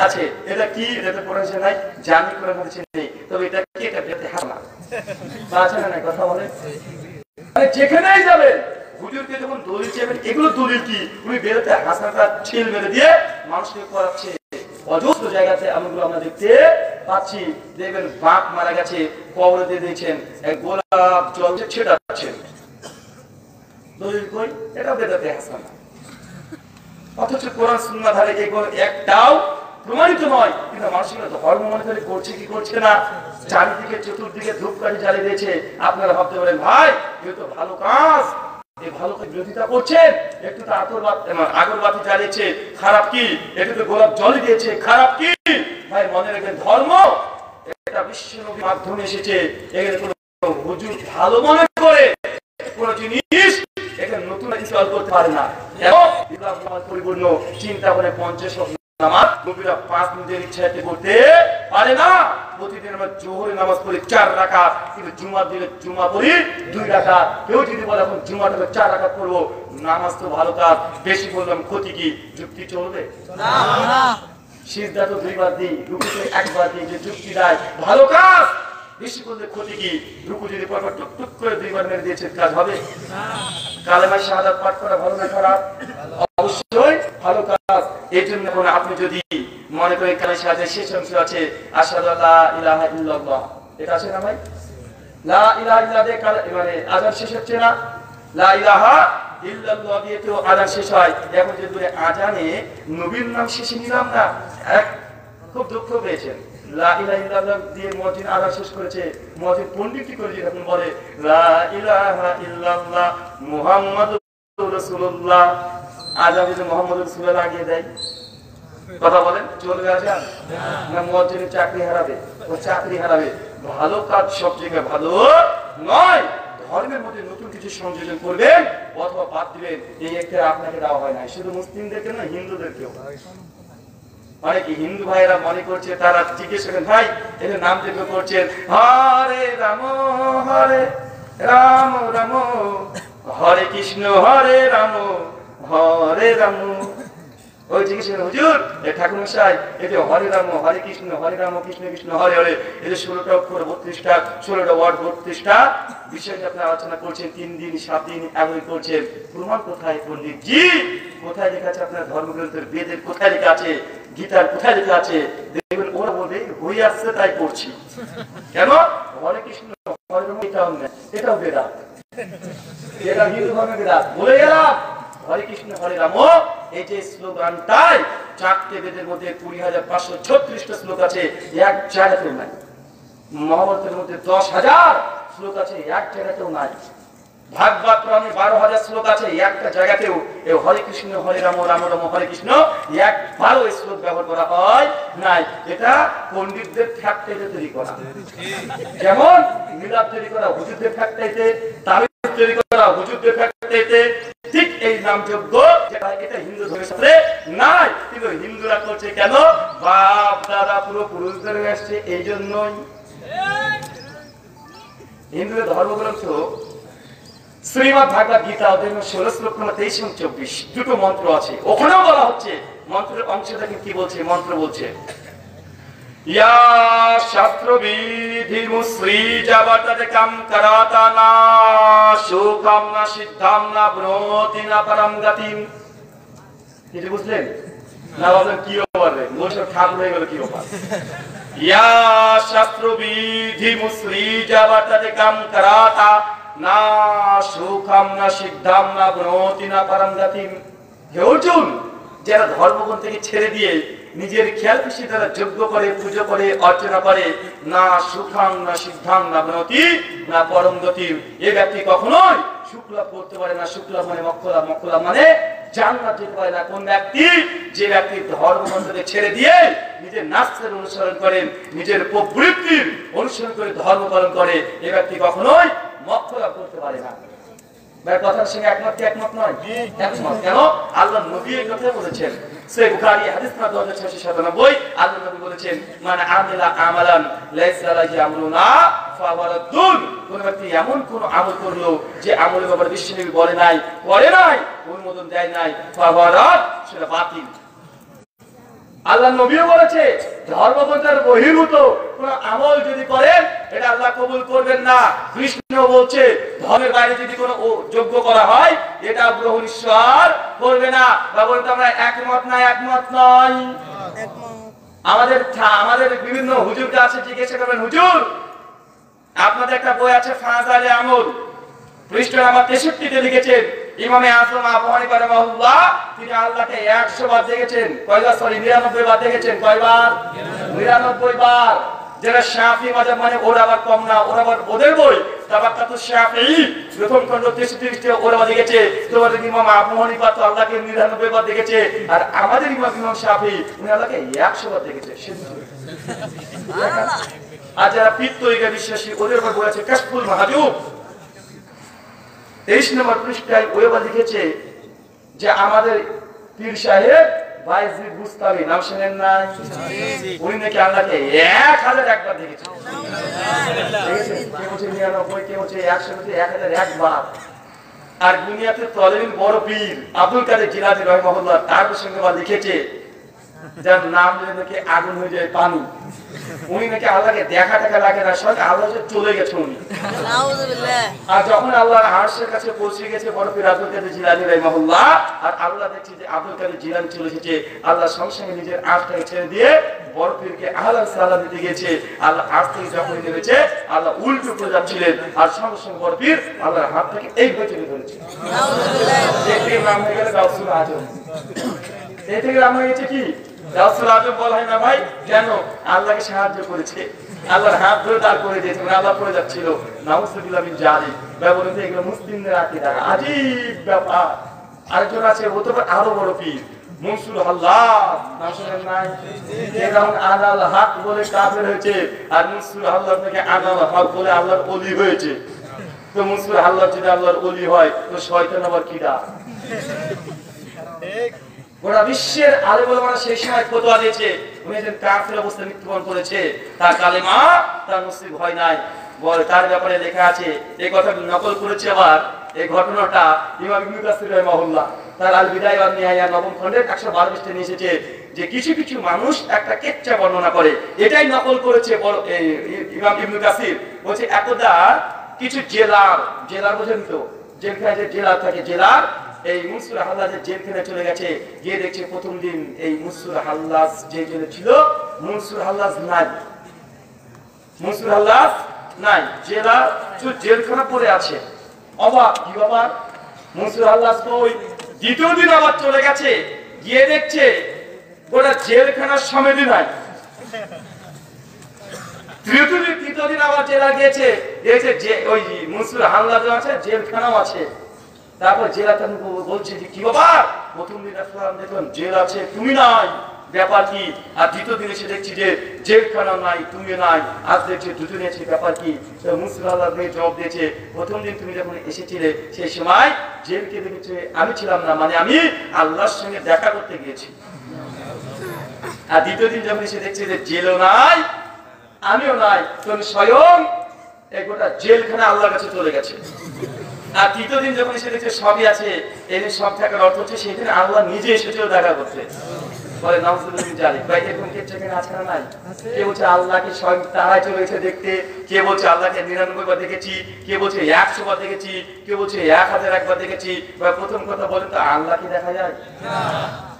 আছে। এটা কি? এটা পড়েছে নাই, জানি কোরআন হাদিসে নেই, তবে এটা কি? এটা বেদাতে হাসানা। আছে না নাই? কথা বলেন। মানে যেখানেই যাবেন হুজুরকে যখন দলিল চাইবেন, এগুলো দলিল কি? উনি বেদাতে হাসানাটা ছিল মেরে দিয়ে মানুষকে করাচ্ছে। অজস্র জায়গাতে আমগুলো আমরা দেখতে পাচ্ছি। দেখবেন বাপ মারা গেছে, কবরে দিয়ে দিয়েছেন, এক গোলাপ জল ছেটাচ্ছেন, দলিল কই? এটা বেদাতে হাসানা। অথচ কোরআন সুন্নাহ ধারে এগুলো একটাও প্রমাণিত নয়, কিন্তু মানুষের ধর্ম মনে করে করছে কি করছে না। চারিদিকে চতুর্দিকে ধূপকাঠি জ্বালিয়ে দিয়েছে। আপনারা ভাবতে পারেন ভাই এ তো ভালো কাজ, এই ভালো কাজ বিরোধিতা করছেন, একটু তো আগরবাতি জ্বালিয়েছে, খারাপ কি? একটু তো গোলাপ জল দিয়েছে, খারাপ কি? ভাই মনে রাখবেন, ধর্ম এটা বিশ্ব নবীর মাধ্যমে এসেছে। এখানে কোনো হুজুর ভালো মনে করে কোন জিনিস এখানে নতুন ইনস্টল করতে পারে না। পরিপূর্ণ চিন্তা করে 50 ওয়াক্ত নামাজ নবীরা 5 মিনিটের ইচ্ছাতে করতে পারে না। প্রতিদিন আমরা জোহরের নামাজ পড়ি 4 রাকাত, কিন্তু জুমার দিনে জুমা পড়ি 2 রাকাত। কেউ যদি বলে এখন জুমাটা 4 রাকাত পড়বো, নামাজ তো ভালো কাজ, বেশি বললাম ক্ষতি কি? যুক্তি চলবে না। সিজদা তো 2 বার দিই, রুকুতে 1 বার দিই, যে যুক্তি দেয় ভালো কাজ, বেশি করলে ক্ষতি কি? রুকু যদি পরপর টুক টুক করে 2 বার মেরে দিয়েছে, কাজ হবে না। কালেমা শাহাদাত পাঠ করা ভালো না খারাপ? অবশ্যই ভালো কাজ। এই জন্য আপনি যদি মনে করেন কালেমা শাহাদাতের শেষ অংশ আছে আশহাদু আল্লা ইলাহা ইল্লাল্লাহ, এটা আছে না ভাই? লা ইলাহা ইল্লাল্লাহ মানে আযান শেষ হচ্ছে না? লা ইলাহা ইল্লাল্লাহ দিয়ে তো আযান শেষ হয়। এখন যদি আযানে নবীর নাম শেষে নিলাম না, খুব দুঃখ পেয়েছেন। লা ইলাহা ইল্লাল্লাহ দিয়ে মুয়াজ্জিন আযান শেষ করেছে, মুয়াজ্জিন পণ্ডিতি করে যখন বলে লা ইলাহা ইল্লাল্লাহ মুহাম্মাদুর রাসূলুল্লাহ, আযান যদি মুহাম্মাদুর রাসূলুল্লাহ লাগিয়ে দেয়, কথা বলেন চলবে আযান? না মুয়াজ্জিনের চাকরি হারাবে, ও চাকরি হারাবে। ভালো কাজ সব জায়গায় ভালো নয়। ধর্মের মধ্যে নতুন কিছু সংযোজন করবেন অথবা বাদ দিবেন, এই একটা আপনাকে দেওয়া হয় না। শুধু মুসলিমদেরকে না, হিন্দুদেরকেও। অনেকে হিন্দু ভাইরা মনে করছে, তারা জিজ্ঞেস করেন ভাই এদের নাম দেখে করছেন হরে রাম রাম রাম, হরে কৃষ্ণ হরে রাম হরে রাম। ওই জিজ্ঞেস করেন হুজুর এই ঠাকুর মশাই এই যে হরে রাম কৃষ্ণ কৃষ্ণ হরে হরে এই যে 16টা অক্ষর 32টা 16টা ওয়ার্ড 32টা বিষয়টা আপনি আলোচনা করছেন 3 দিন 7 দিন এমনই করছেন, প্রমাণ কোথায় পণ্ডিত জি? কোথায় লেখা আছে আপনার ধর্মগ্রন্থের বেদের কোথায় লেখা আছে, গীতার কোথায় লেখা আছে? দেখবেন ওরা বলবে হয়ে আসছে তাই পড়ছি। কেন? হরে কৃষ্ণ হরে রাম এটাও বেদাত, এটা হিন্দু ধর্মের বেদাত। বলে গেলাম হরে কৃষ্ণ হরে রাম এই যে স্লোগানটাই 4টে বেদের মধ্যে 20,536টা শ্লোক আছে, এক জায়গাতেও নাই। মহাভারতের মধ্যে 10,000 শ্লোক আছে, এক জায়গাতেও নাই। ভাগবত পুরাণে 12,000 শ্লোক আছে, একটা জায়গাতেও এই হরে কৃষ্ণ হরে রাম রাম রাম হরে কৃষ্ণ একবারও এই শ্লোক ব্যবহার করা হয় নাই। এটা পণ্ডিতদের ফ্যাক্টরিতে তৈরি করা, যেমন মিলাদ তৈরি করা হুজুরদের ফ্যাক্টরিতে, তাবিজ তৈরি করা হুজুরদের ফ্যাক্টরিতে, ঠিক এই নামযোগ্য এটা হিন্দু ধর্মের সাথে নাই। কিন্তু হিন্দুরা করছে কেন? বাপ দাদা পুরো পুরুষদের আসছে, এই জন্যই। হিন্দুদের ধর্মগ্রন্থ শ্রীমদ ভাগবত গীতা অধ্যায় 16 শ্লোক 23 এবং 24 দুটো মন্ত্র আছে, ওখানেও বলা হচ্ছে। মন্ত্রের অংশ দেখেন কি বলছে, মন্ত্র বলছে ইয়া শাস্ত্র বিধি মুশ্রী জাবাতাতে কাম করাতা না সুকাম না সিদ্ধাম না ব্রতি না পরম গতিম। এটা বুঝলেন না? বলেন কি হবে? মোশক ঠাকুর হয়ে গেল কি হবে? ইয়া শাস্ত্র বিধি মুশ্রী জাবাতাতে কাম করাতা না সুখাম না সিদ্ধাম না ব্রতি না পরম গতিম। হে অর্জুন, যারা ধর্মগুণ থেকে ছেড়ে দিয়ে নিজের খেয়াল খুশি দ্বারা যজ্ঞ করে পুজো করে অর্চনা করে, না সুখাম না সিদ্ধাম না ব্রতি না পরম গতিম, এ ব্যক্তি কখনোই সুখ লাভ করতে পারে না। সুখ লাভ মানে মোক্ষ লাভ, মোক্ষ লাভ মানে জান্নাত যেতে পারে না। কোন ব্যক্তি? যে ব্যক্তি ধর্মগ্রন্থকে ছেড়ে দিয়ে নিজের নাস্তের অনুসরণ করেন, নিজের প্রবৃত্তির অনুসরণ করে ধর্ম পালন করে, এ ব্যক্তি কখনোই মোক্ষ লাভ করতে পারে না। কথার সঙ্গে একমত কি একমত নয়? একমত। কেন? আল্লাহ নবী এই কথা বলেছেন। সহিহ বুখারী হাদিস নাম্বার 2697 আল্লাহ নবী বলেছেন মান আমিলা আমালান লাইসা আলাইহি আমরুনা ফাওয়ারাদুন। কোন ব্যক্তি এমন কোন আমল করলো যে আমলের ব্যাপারে বিশ্বনবী বলে নাই, করে নাই, অনুমোদন দেয় নাই, ফাওয়ারাদ, সেটা বাতিল। আল্লাহ নবীও বলেছে ধর্মগ্রন্থের বহির্ভূত কোন আমল যদি করেন এটা আল্লাহ কবুল করবেন না। কৃষ্ণ বলছে ধর্মের বাইরে যদি কোনো যজ্ঞ করা হয় এটা গ্রহণ ঈশ্বর করবে না। বা বলতে আমরা একমত না? একমত নয়। আমাদের বিভিন্ন হুজুরকে আছে, জিজ্ঞাসা করবেন হুজুর আপনাদের একটা বই আছে ফাজাইলে আমল, পৃষ্ঠা নাম্বার 63-তে লিখেছেন ইমামে আযম আবু হানিফা রাহিমাহুল্লাহ তিনি আল্লাহকে 100 বার দেখেছেন। কয়বার? সরি 99 বার দেখেছেন। কয়বার? 99 বার। যারা শাফি মাযহাব মানে ওরা আবার কম না, ওরা আবার ওদের বই তাবাক্কাতুশ শাফিঈ প্রথম খণ্ড 63-তে ওরা দেখেছে। তোমাদের ইমাম আবু হানিফা তো আল্লাহকে 99 বার দেখেছে, আর আমাদের ইমাম শাফিঈ উনি আল্লাহকে 100 বার দেখেছে। আর যারা পিত্তইগা বিশ্বাসী ওদের উপর বলেছে কাশফুল মাহজুব 23 নম্বর পৃষ্ঠায় ওয়েবা লিখেছে যে আমাদের পীর সাহেব বাইজিদ বুস্তামি নাম শুনেন না? উনি নাকি আল্লাহকে 1001 বার দেখেছেন। কে বলছে 99, কে বলছে 100, 1001 বার। আর দুনিয়াতে তলেবিন বড় পীর আব্দুল কাদের জিলানী রাহিমাহুল্লাহ তার প্রসঙ্গে লিখেছে যার নাম নিলে নাকি আগুন হয়ে যায় পানি, উনি নাকি আল্লাহকে দেখা টাকা লাগে না, সঙ্গে আল্লাহ চলে গেছে উনি। আর যখন আল্লাহর আরশের কাছে পৌঁছে গেছে বড় পীর আব্দুল কাদের জিলানী রাহিমাহুল্লাহ, আর আল্লাহ দেখছে যে আব্দুল কাদের জিলানী চলে এসেছে, আল্লাহ সঙ্গে সঙ্গে নিজের আরশটাকে ছেড়ে দিয়ে বড় পীরকে আহলান সালাম দিতে গেছে। আল্লাহ আরশ থেকে যখন নেমেছে আল্লাহ উল্টো করে যাচ্ছিলেন, আর সঙ্গে সঙ্গে বড় পীর আল্লাহর হাত থেকে এই হয়ে চলে ধরেছে। এই নাম হয়ে গেল গাউসুল আজম। এই থেকে নাম হয়ে গেছে কি গাউসুল আজম বলা হয় না ভাই? কেন? আল্লাহকে সাহায্য করেছে, আল্লাহর হাত ধরে দাঁড় করে দিয়েছে, আল্লাহ পড়ে যাচ্ছিল। নাউজুবিল্লাহ মিন জালিক। বলতে এগুলো মুসলিমদের আকীদা, আজীব ব্যাপার। আরেকজন আছে হতে পারে আরো বড় পীর মনসুর আল্লাহ, নাম শুনেন নাই? যেমন আনাল হক বলে কাফের হয়েছে, আর মনসুর আল্লাহ থেকে আনাল হক বলে আল্লাহর ওলি হয়েছে। তো মনসুর আল্লাহ যদি আল্লাহর ওলি হয় তো শয়তান আবার কিডা? গোটা বিশ্বের আলেম ওলামারা সেই সময় ফতোয়া দিয়েছে উনি একজন কাফের অবস্থায় মৃত্যুবরণ করেছে, তার কালেমা তার নসিব হয় নাই। বলে তার ব্যাপারে লেখা আছে, এই কথা নকল করেছে আবার এই ঘটনাটা ইমাম ইবনে কাসির রাহিমাহুল্লাহ। তার আল বিদায় ওয়ান নিহায়া নবম খণ্ডের 112 পৃষ্ঠায় নিয়ে এসেছে যে কিছু কিছু মানুষ একটা কেচ্চা বর্ণনা করে, এটাই নকল করেছে ইমাম ইবনে কাসির। বলছে একদা কিছু জেলার বোঝেন তো, জেলখানায় যে জেলার থাকে, জেলার এই মুনসুর হাল্লাজের জেলখানায় চলে গেছে, গিয়ে দেখছে প্রথম দিন এই মুনসুর হাল্লাজ যে জেলে ছিল মুনসুর হাল্লাজ নাই, মুনসুর হাল্লাজ নাই, জেলখানা পড়ে আছে। অবাক, কি ব্যাপার, মুনসুর হাল্লাজ কই? দ্বিতীয় দিন আবার চলে গেছে, গিয়ে দেখছে ওটা জেলখানার সমিতি নাই। তৃতীয় দিন আবার জেলা গিয়েছে, দেখছে যে ওই মুনসুর হাল্লাজ আছে, জেলখানাও আছে। তারপর জেলা বলছে যে কি বাবা, প্রথম দিন আসলাম দেখলাম জেল আছে তুমি নাই, ব্যাপার কি? আর দ্বিতীয় দিন এসে দেখছি যে জেলখানা নাই তুমি নাই, আজ দেখছি দুজনে আছে, ব্যাপার কি? মুনসুর হাল্লাজ জবাব দিয়েছে প্রথম দিন তুমি যখন এসেছিলে সেই সময় জেলকে দেখেছে আমি ছিলাম না, মানে আমি আল্লাহর সঙ্গে দেখা করতে গিয়েছি। আর দ্বিতীয় দিন যখন এসে দেখছি যে জেলও নাই আমিও নাই, তখন স্বয়ং এই গোটা জেলখানা আল্লাহর কাছে চলে গেছে। আর তৃতীয় দিন যখন এসে দেখছে সবই আছে, এই সব থাকার অর্থ হচ্ছে সেদিন আল্লাহ নিজে এসেছিল দেখা করতে। বলে নাউজুবিল্লাহ জালিক, ভাই এরকম কেচ্চা কেন আছে না নাই? কে বলছে আল্লাহকে স্বয়ং তারাই চলে গেছে দেখতে, কে বলছে আল্লাহকে 99 বার দেখেছি, কে বলছে 100 বার দেখেছি, কে বলছে 1001 বার দেখেছি। প্রথম কথা বলেন তো আল্লাহকে দেখা যায়?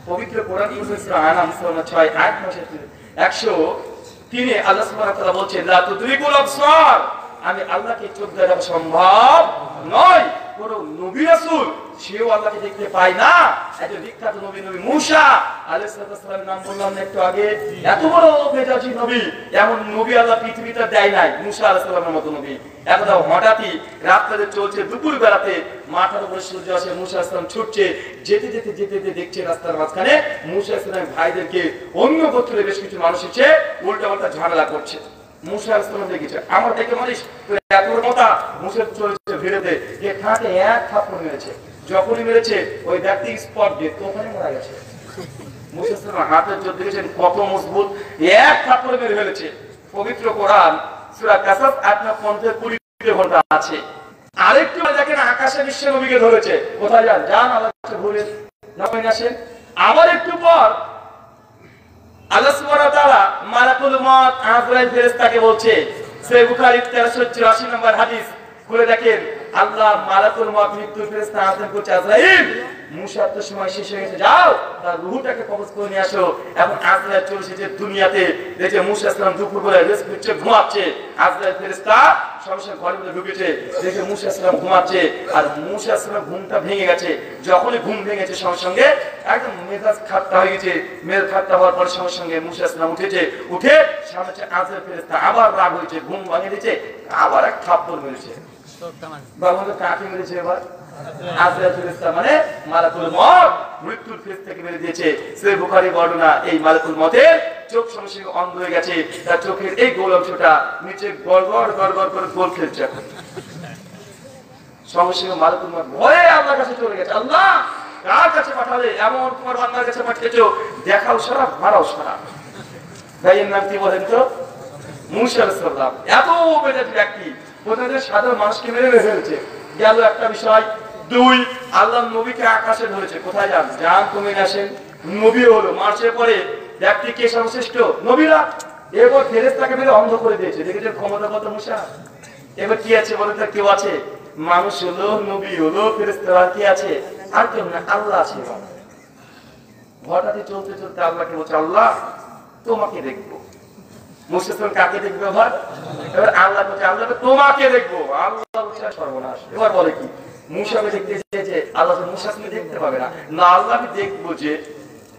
পবিত্র কোরআন সূরা আনাম সূরা 6 8 103 আল্লাহ সুবহানাহু ওয়া তাআলা বলছেন লা তুদরিকুল আবসার, আমি আল্লাহকে চোখ দিয়ে দেখা সম্ভব নয়। কোন নবী রাসূল সেও আল্লাহকে দেখতে পায় না। একজন বিখ্যাত নবী মূসা আলাইহিস সালামের নাম বললাম একটু আগে, এত বড় মেজাজি নবী, এমন নবী আল্লাহ পৃথিবীতে দেয় নাই মূসা আলাইহিস সালামের মতো নবী। একদা হঠাৎই রাত্রে চলছে, দুপুর বেলাতে মাথার উপরে সূর্য আসে, মূসা আলাইহিস সালাম ছুটছে, যেতে যেতে দেখছে রাস্তার মাঝখানে মূসা আলাইহিস সালামের ভাইদেরকে অন্য গোত্রের বেশ কিছু মানুষ এসে উল্টাপাল্টা ঝামেলা করছে। মূসা আলাইহিস সালাম দেখেছে, আমার থেকে মারিস এত মোটা। মূসা চলেছে ভিড়েতে, যে খাটে এক থাপ্পড় মেরেছে, যখনই মেরেছে ওই ব্যক্তি স্পট ডেড, ওখানে মারা গেছে। মূসা আলাইহিস সালাম হাতের জোর দেখেছেন কত মজবুত, এক থাপ্পড় মেরে ফেলেছে। পবিত্র কোরআন সূরা কাসাস 8-20 ঘন্টা আছে। আরেকটু দেখেন আকাশে বিশ্ব নবীকে ধরেছে, কোথায় যান যান আল্লাহকে ভুলে নামেন আসেন। আবার একটু পর আল্লাহ সুবহানাহু ওয়া তাআলা মালাকুল মউত আজরাইল ফেরেশতাকে বলছে, সহিহ বুখারী 1384 নম্বর হাদিস খুলে দেখেন, আল্লাহ মালাকুল মউত মৃত্যুর ফেরেশতা আদেশ করছে, আজরাইল মূসার তো সময় শেষ হয়ে গেছে, যাও তার রূহটাকে কবজ করে নিয়ে আসো। এখন আজরাইল চলে এসেছে দুনিয়াতে, দেখে মূসা আলাইহিস সালাম দুপুরবেলা রেস্ট নিচ্ছে, ঘুমাচ্ছে। আজরাইল ফেরেশতা সরাসরি ঘরের মধ্যে ঢুকেছে, দেখে মূসা আলাইহিস সালাম ঘুমাচ্ছে, আর মূসা আলাইহিস সালাম ঘুমটা ভেঙে গেছে। যখনই ঘুম ভেঙেছে সঙ্গে সঙ্গে একদম মেজাজ খাট্টা হয়ে গেছে। মেজাজ খাট্টা হওয়ার পর সঙ্গে সঙ্গে মূসা আলাইহিস সালাম উঠেছে, উঠে সামনে আজরাইল ফেরেশতা আবার রাগ হয়েছে, ঘুম ভাঙিয়ে দিয়েছে, আবার এক থাপ্পড় মেরেছে। বাবা কাকে মেরেছে এবার? আজরাইল ফেরেশতা মানে মালাকুল মউত মৃত্যুর ফেরেশতাকে মেরে দিয়েছে। সহিহ বুখারী বর্ণনা, এই মালাকুল মউতের চোখ সঙ্গে সঙ্গে অন্ধ হয়ে গেছে, তার চোখের এই গোল অংশটা নিচে গড়গড় গড়গড় করে গোল খেলছে। সঙ্গে সঙ্গে মালাকুল মউত ভয়ে আল্লাহর কাছে চলে গেছে, আল্লাহ কার কাছে পাঠালে? এমন তোমার বান্দার কাছে পাঠিয়েছো, দেখাও সারা মারাও সারা। ভাইয়ের নাম কি বলেন তো? মূসা আলাইহিস সালাম। এত মেধাবী ব্যক্তি, প্রথমে সাধারণ মানুষকে মেরে ফেলেছে, গেল একটা বিষয়। দুই, আল্লাহ নবীকে আকাশে ধরেছে, কোথায় যান যান তুমি আসেন। নবী হলো, মার্চের পরে ব্যক্তি কে সর্বশ্রেষ্ঠ? নবীরা। এবার ফেরেশতাকে মেরে অন্ধ করে দিয়েছে, দেখেছেন ক্ষমতা কত মূসা। এবার কি আছে বলে তো? কেউ আছে? মানুষ হলো, নবী হলো, ফেরেশতা কি আছে? আর কেউ না, আল্লাহ আছে। হঠাৎই চলতে চলতে আল্লাহকে বলছে, আল্লাহ তোমাকে দেখবো। মূসা কাকে দেখবে? এবার আল্লাহ বলছে, আল্লাহ তোমাকে দেখবো। আল্লাহ বলছে সর্বনাশ। এবার বলে কি? মূসাকে দেখতে চেয়েছে, আল্লাহ মূসাকে দেখতে পাবে না, না আল্লাহ আমি দেখবো যে।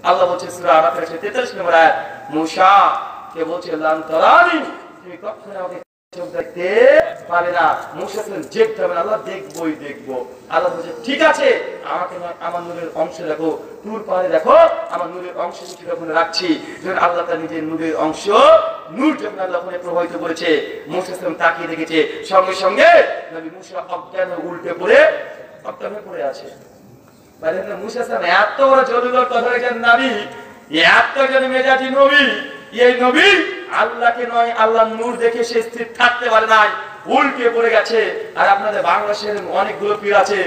আল্লাহ বলছে সূরা আরাফ 43 নম্বর আয়াত, মূসা কে বলছে লান তারানি, তুমি কখনো আমাকে চোখ দেখতে পাবে না। মূসা দেখতে হবে না, আল্লাহ দেখবোই দেখবো। আল্লাহ বলছে ঠিক আছে, আমাকে আমার নূরের অংশ দেখো, নূর পাহাড়ে দেখো, আমার নূরের অংশ কিছু যখন রাখছি। যখন আল্লাহ তার নিজের নূরের অংশ নূর যখন আল্লাহ প্রবাহিত করেছে, মূসা তাকিয়ে দেখেছে, সঙ্গে সঙ্গে নবী মূসা অজ্ঞান উল্টে পড়ে অজ্ঞান হয়ে পড়ে আছে। মূসা এত বড় জরুরত কথা রেখেছেন নবী, এত জন মেজাজি নবী, এই নবী আল্লাহকে নয় আল্লাহ নূর দেখে সে স্থির থাকতে পারে নাই। উল্টে পড়ে গেছে। আর আপনাদের বাংলাদেশের অনেকগুলো পীর আছে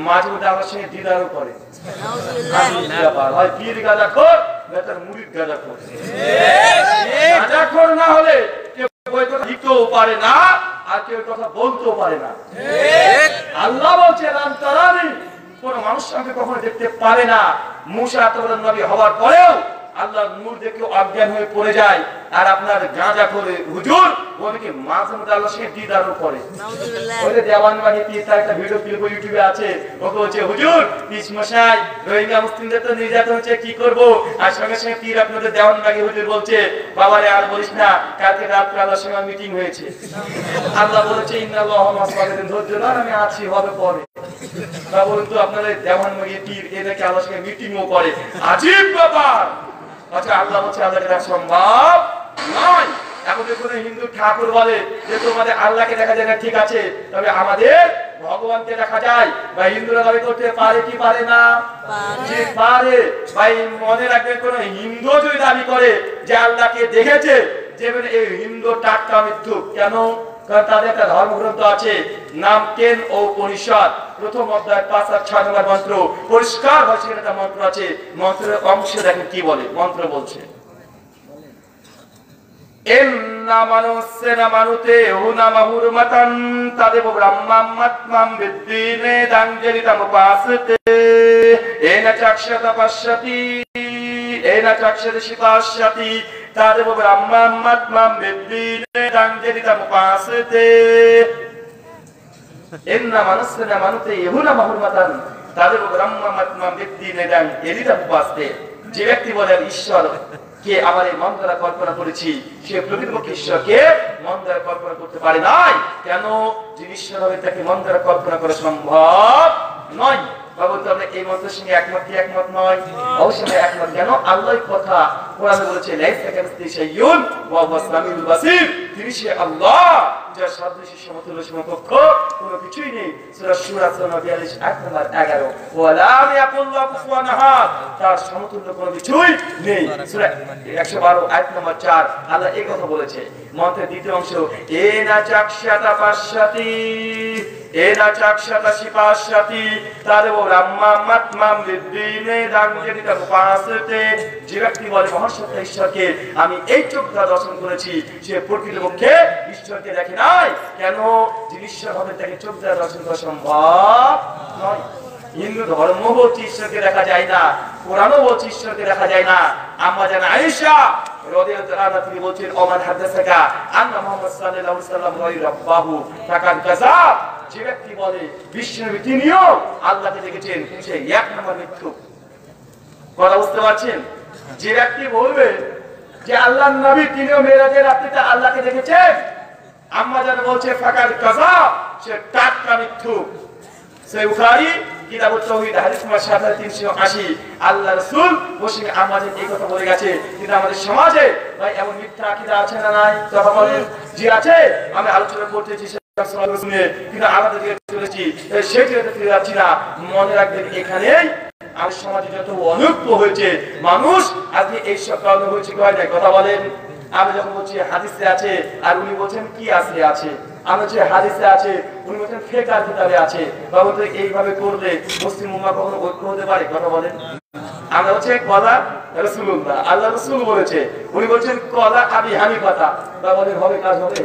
মাঝে মধ্যে আমার সঙ্গে দিদারও করে। হয় পীর গাঁজাখোর না তার মুরিদ গাঁজাখোর। গাঁজাখোর না হলে কেউ ওই কথা লিখতেও পারে না আর কেউ কথা বলতেও পারে না। আল্লাহ বলছে লাম তারানি, কোন মানুষ আমাকে কখনো দেখতে পারে না। মুসা এত বড় নবী হওয়ার পরেও আল্লাহর নূর দেখে অজ্ঞান হয়ে পড়ে যায়। আর আপনার গাঁজা করে হুজুর ওদিকে মাঝে মধ্যে আল্লাহর সঙ্গে দিদারও করে। ওই যে দেওয়ানবাগি পীর তার একটা ভিডিও ক্লিপ ইউটিউবে আছে, ওকে বলছে হুজুর পিস মশাই রোহিঙ্গা মুসলিমদের তো নির্যাতন হচ্ছে কি করব। আর সঙ্গে সঙ্গে পীর আপনাদের দেওয়ানবাগি হুজুর বলছে বাবারে আর বলিস না, কালকে রাত্রে আল্লাহর সঙ্গে মিটিং হয়েছে। আল্লাহ বলেছে ইন্নাল্লাহু মা সাবিরিন, ধৈর্য ধর আমি আছি, হবে পরে। তা বলুন তো আপনাদের দেওয়ানবাগি পীর এদেরকে আল্লাহর সঙ্গে মিটিংও করে, আজীব ব্যাপার। আচ্ছা আল্লাহ বলছে আল্লাহকে দেখা সম্ভব নয়। এখন দেখুন হিন্দু ঠাকুর বলে যে তোমাদের আল্লাহকে দেখা যায় না, ঠিক আছে, তবে আমাদের ভগবানকে দেখা যায়। বা হিন্দুরা দাবি করতে পারে কি পারে না? যে পারে। ভাই মনে রাখবেন, কোন হিন্দু যদি দাবি করে যে আল্লাহকে দেখেছে, যে এই হিন্দু টাটকা মিথ্যু। কেন? কারণ তাদের একটা ধর্মগ্রন্থ আছে, নাম কেন ও উপনিষদ, প্রথম অধ্যায় 5 আর 6 নম্বর মন্ত্র পরিষ্কার ভাষায় একটা মন্ত্র আছে। মন্ত্রের অংশ দেখেন কি বলে। মন্ত্র বলছে এন্না মানুসেনা মানুতে হুনা মাহুরমাতান তাদেব ব্রহ্মাম্মাত্মাম বিদ্দিনে দাঙ্গেরিতাম পাসতে এনা চাক্ষতা পাশ্যতি এনা চাক্ষতে শিপাশ্যতি তাদেব ব্রহ্মাম্মাত্মাম বিদ্দিনে দাঙ্গেরিতাম পাসতে এন্না মানুসেনা মানুতে হুনা মাহুরমাতান তাদেব ব্রহ্মাম্মাত্মাম বিদ্দিনে দাঙ্গেরিতাম পাসতে। যে ব্যক্তি বলে ঈশ্বর কে আমার এই মন দ্বারা কল্পনা করেছি, সে প্রকৃতপক্ষে ঈশ্বরকে মন দ্বারা কল্পনা করতে পারে নাই। কেন? যিনি ঈশ্বর হবে তাকে মন দ্বারা কল্পনা করা সম্ভব নয়। বাবু আমরা এই মন্ত্রের সঙ্গে একমত কি একমত নয়? অবশ্যই একমত। কেন? আল্লাহর কথা কোরআনে বলেছে লাইসা কামিসলিহি শাইউন ওয়া হুয়াস সামিউল বাসীর, তিনি সে আল্লাহ যার সাদৃশ্য সমতুল্য সমকক্ষ কোনো কিছুই নেই। সূরা সূরা 42 আয়াত নম্বর 11 ওয়া লা ইয়াকুল্লাহু কুফুয়ান আহাদ, তার সমতুল্য কোনো কিছুই নেই। সূরা 112 আয়াত নম্বর 4 আল্লাহ এই কথা বলেছে। মন্ত্রের দ্বিতীয় অংশ এনা চাক্ষাতা পাশ্যতি এনা চাক্ষাতা শিপাশ্যতি তাদেব ব্রহ্মাম্মাত্মাম বিদ্দিনে দাঙ্গেরিতাম উপাসতে। যে ব্যক্তি বলে মহাসত্তা ঈশ্বরকে আমি এই চোখ দ্বারা দর্শন করেছি, সে প্রকৃতপক্ষে ঈশ্বরকে দেখে নাই। কেন? যিনি ঈশ্বর হবে তাকে চোখ দ্বারা দর্শন করা সম্ভব নয়। হিন্দু ধর্ম বলছে ঈশ্বরকে দেখা যায় না, কোরআনও বলছে ঈশ্বরকে দেখা যায় না। আম্মা জান আয়েশা রাদিয়াল্লাহু আনহা তিনি বলছেন ওমান হাদাসাকা আন্না মুহাম্মদ সাল্লাল্লাহু আলাইহি ওয়াসাল্লাম রাব্বাহু ফাকাদ কাযাব। যে ব্যক্তি বলে বিশ্বনবী তিনিও আল্লাহকে দেখেছেন, সে এক নম্বর মিথ্যু। কথা বুঝতে পারছেন? যে ব্যক্তি বলবে যে আল্লাহর নবী তিনিও মেরাজের রাত্রিতে আল্লাহকে দেখেছেন, আম্মা জান বলছে ফাকাদ কাযাব, সে টাটকা মিথ্যু। সহিহ বুখারী কিতাবুত তাওহীদ হাদিস নম্বর 7380 আল্লাহ রাসূল বসে আম্মা জান এই কথা বলে গেছে। কিন্তু আমাদের সমাজে ভাই এমন মিথ্যা আকীদা আছে না নাই? কথা বলেন। যে আছে, আমি আলোচনা করতেছি কিন্তু আমাদের দিকে চলেছি, সেটাতে ফিরে যাচ্ছি না। মনে রাখবেন এখানেই আমার সমাজে যত অনুপ্ত হয়েছে মানুষ আজকে এইসব কারণে হয়েছে। কথা বলেন। আমি যখন বলছি হাদিসে আছে আর উনি বলছেন কি আসলে আছে, আমরা যে হাদিসে আছে উনি বলছেন ফিকহ কিতাবে আছে। বাবা তো এইভাবে করলে মুসলিম উম্মাহ কখনো ঐক্য হতে পারে? কথা বলেন। আমরা হচ্ছে কলা রাসূলুল্লাহ, আল্লাহ রাসূল বলেছে, উনি বলছেন কলা আবি হানিফা, বাবা বলেন হবে কাজ হবে?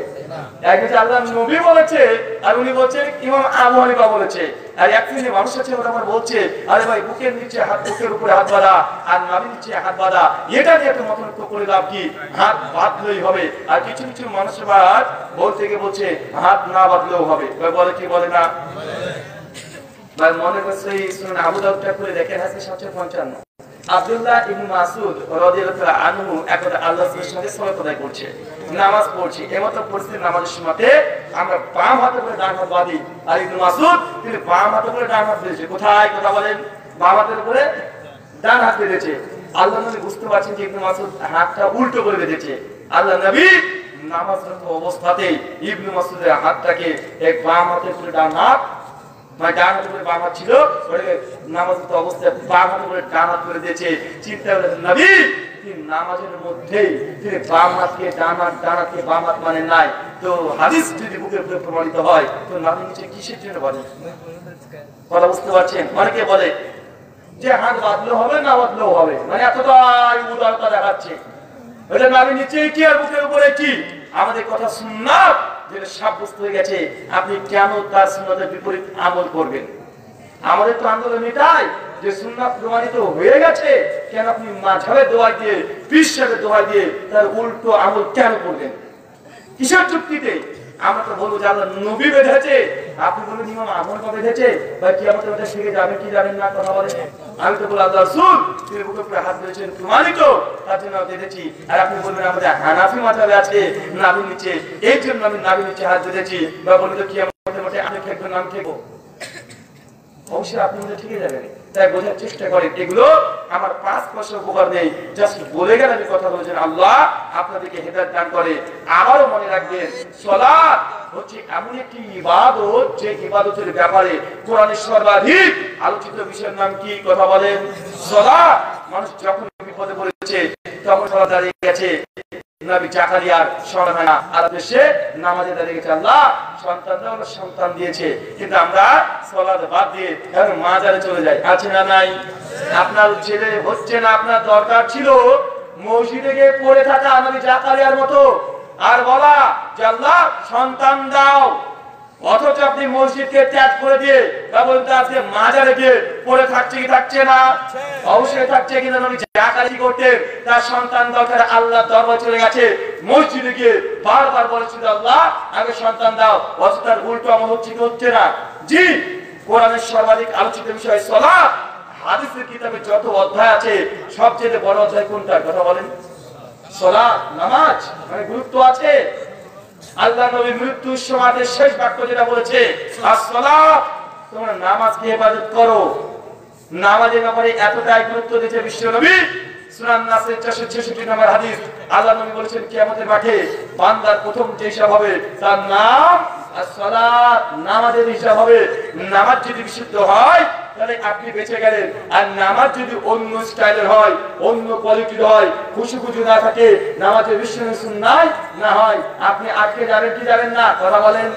একদিকে আল্লাহ নবী বলেছে আর উনি বলছেন ইমাম আবু হানিফা বলেছে। আর এক শ্রেণীর মানুষ আছে ওরা আমার বলছে আরে ভাই বুকের নিচে হাত, বুকের উপরে হাত বাঁধা আর নাভির নিচে হাত বাঁধা, এটা দিয়ে একটা মতলব করে লাভ কি? হাত বাঁধলেই হবে। আর কিছু কিছু মানুষ আবার বলতে গিয়ে বলছে হাত না বাঁধলেও হবে। বলে কি বলে না? ভাই মনে করছে শুনুন আবু দাউদটা করে দেখেন হাদিস 755 আব্দুল্লাহ ইবনে মাসউদ রাদিয়াল্লাহু আনহু একদা আল্লাহর সঙ্গে সালাত আদায় করছে, নামাজ পড়ছে। এমতো পরিস্থিতি নামাজের সময়তে আমরা বাম হাতে করে ডান হাত বাঁধি, আর ইবনে মাসউদ তিনি বাম হাতে করে ডান হাত বেঁধেছে। কোথায়? কথা বলেন। বাম হাতের উপরে ডান হাত বেঁধেছে। আল্লাহ নবী বুঝতে পারছেন যে ইবনে মাসউদ হাতটা উল্টো করে বেঁধেছে। আল্লাহ নবী নামাজরত অবস্থাতেই ইবনে মাসউদের হাতটাকে এক বাম হাতে করে ডান হাত, মানে ডান হাতে করে বাম হাত ছিল, ওটাকে নামাজরত অবস্থায় বাম হাতে করে ডান হাত করে দিয়েছে। চিন্তা করে নবী তিনি নামাজের মধ্যেই তিনি বাম হাতকে ডান হাত, ডান হাতকে বাম হাত মানে নাই, তো হাদিস যদি বুকের উপরে প্রমাণিত হয় তো নাভির নিচে কিসের জন্য বলে? কথা বুঝতে পারছেন? অনেকে বলে যে হাত বাঁধলেও হবে না বাঁধলেও হবে, মানে এতটাই উদারতা দেখাচ্ছে। ওটা নাভির নিচে কি আর বুকের উপরে কি? আমাদের কথা সুন্নাত যেটা সাব্যস্ত হয়ে গেছে, আপনি কেন তার সুন্নাতের বিপরীত আমল করবেন? আমাদের তো আন্দোলন এটাই যে সুন্নাত প্রমাণিত হয়ে গেছে, কেন আপনি মাঝাবের দোয়া দিয়ে পীর সাহেবের দোয়া দিয়ে তার উল্টো আমল কেন করবেন? কিসের যুক্তিতে? আমরা তো বলবো যে আল্লাহ নবী বেঁধেছে, আপনি বলবেন ইমাম আমল কবে বেঁধেছে বা কিয়ামতের মাঠে শিখে যাবেন কি জানেন না, কথা বলেন। আমি তো বলবো আল্লাহ রাসূল তিনি বুকের উপরে হাত দিয়েছেন প্রমাণিত, তার জন্য বেঁধেছি। আর আপনি বলবেন আমাদের হানাফি মাযহাবে আছে নাভির নিচে, এই জন্য আমি নাভির নিচে হাত দিয়েছি, বা বলবেন তো কিয়ামতের মাঠে আমি খেলবো নাম খেলবো, অবশ্যই আপনি ঠিকই যাবেন। তাই বোঝার চেষ্টা করেন, এগুলো আমার 5 পয়সা উপকার নেই, জাস্ট বলে গেলে আমি কথা বলেছেন। আল্লাহ আপনাদেরকে হেদায়েত দান করে। আবারও মনে রাখবেন, সালাত হচ্ছে এমন একটি ইবাদত যে ইবাদতের ব্যাপারে কোরআনের সর্বাধিক আলোচিত বিষয়ের নাম কি? কথা বলেন সালাত। মানুষ যখন বিপদে পড়েছে তখন সালাত দাঁড়িয়ে গেছে। নবী জাকারিয়ার সন্তান আল্লাহ সে নামাজে দাঁড়িয়ে গেছে, আল্লাহ সন্তানরা হলো সন্তান দিয়েছে, কিন্তু আমরা সালাত বাদ দিয়ে এখন মাজারে চলে যাই। আছে না নাই? আপনার ছেলে হচ্ছে না, আপনার দরকার ছিল মসজিদে গিয়ে পড়ে থাকা নবী জাকারিয়ার মতো আর বলা যে আল্লাহ সন্তান দাও, অথচ আপনি মসজিদকে ত্যাগ করে দিয়ে বলতে আজকে মাজারে গিয়ে পড়ে থাকছে কি থাকছে না? অবশ্যই থাকছে। কিন্তু নবী জাকারিয়া করতেন, তার সন্তান দরকার, আল্লাহ দরবারে চলে গেছে, মসজিদে গিয়ে বারবার বলেছিল আল্লাহ আগে সন্তান দাও, অথচ তার উল্টো আমল হচ্ছে কি হচ্ছে না? জি, কোরআনের সর্বাধিক আলোচিত বিষয় সালাত। হাদিসের কিতাবে যত অধ্যায় আছে সবচেয়ে বড় অধ্যায় কোনটা? কথা বলেন। সালাত, নামাজ, মানে গুরুত্ব আছে। আল্লাহ নবী মৃত্যুর সময় শেষ বাক্য যেটা বলেছে, আসসালাত, তোমরা নামাজকে ইবাদত করো। নামাজের ব্যাপারে এতটাই গুরুত্ব দিয়েছে বিশ্ব নবী। সূরা নাসের 466 নম্বর হাদিস, আল্লাহ নবী বলেছেন কিয়ামতের মাঠে বান্দার প্রথম যে হিসাব হবে তার নাম আসসালাত, নামাজের হিসাব হবে। নামাজ যদি বিশুদ্ধ হয় তাহলে আপনি বেঁচে গেলেন, আর নামাজ যদি অন্য স্টাইলের হয়, অন্য কোয়ালিটির হয়, খুশি খুশি না থাকে, নামাজের বিশ্বাস সুন্নাহ না হয়, আপনি আটকে যাবেন কি যাবেন না? কথা বলেন।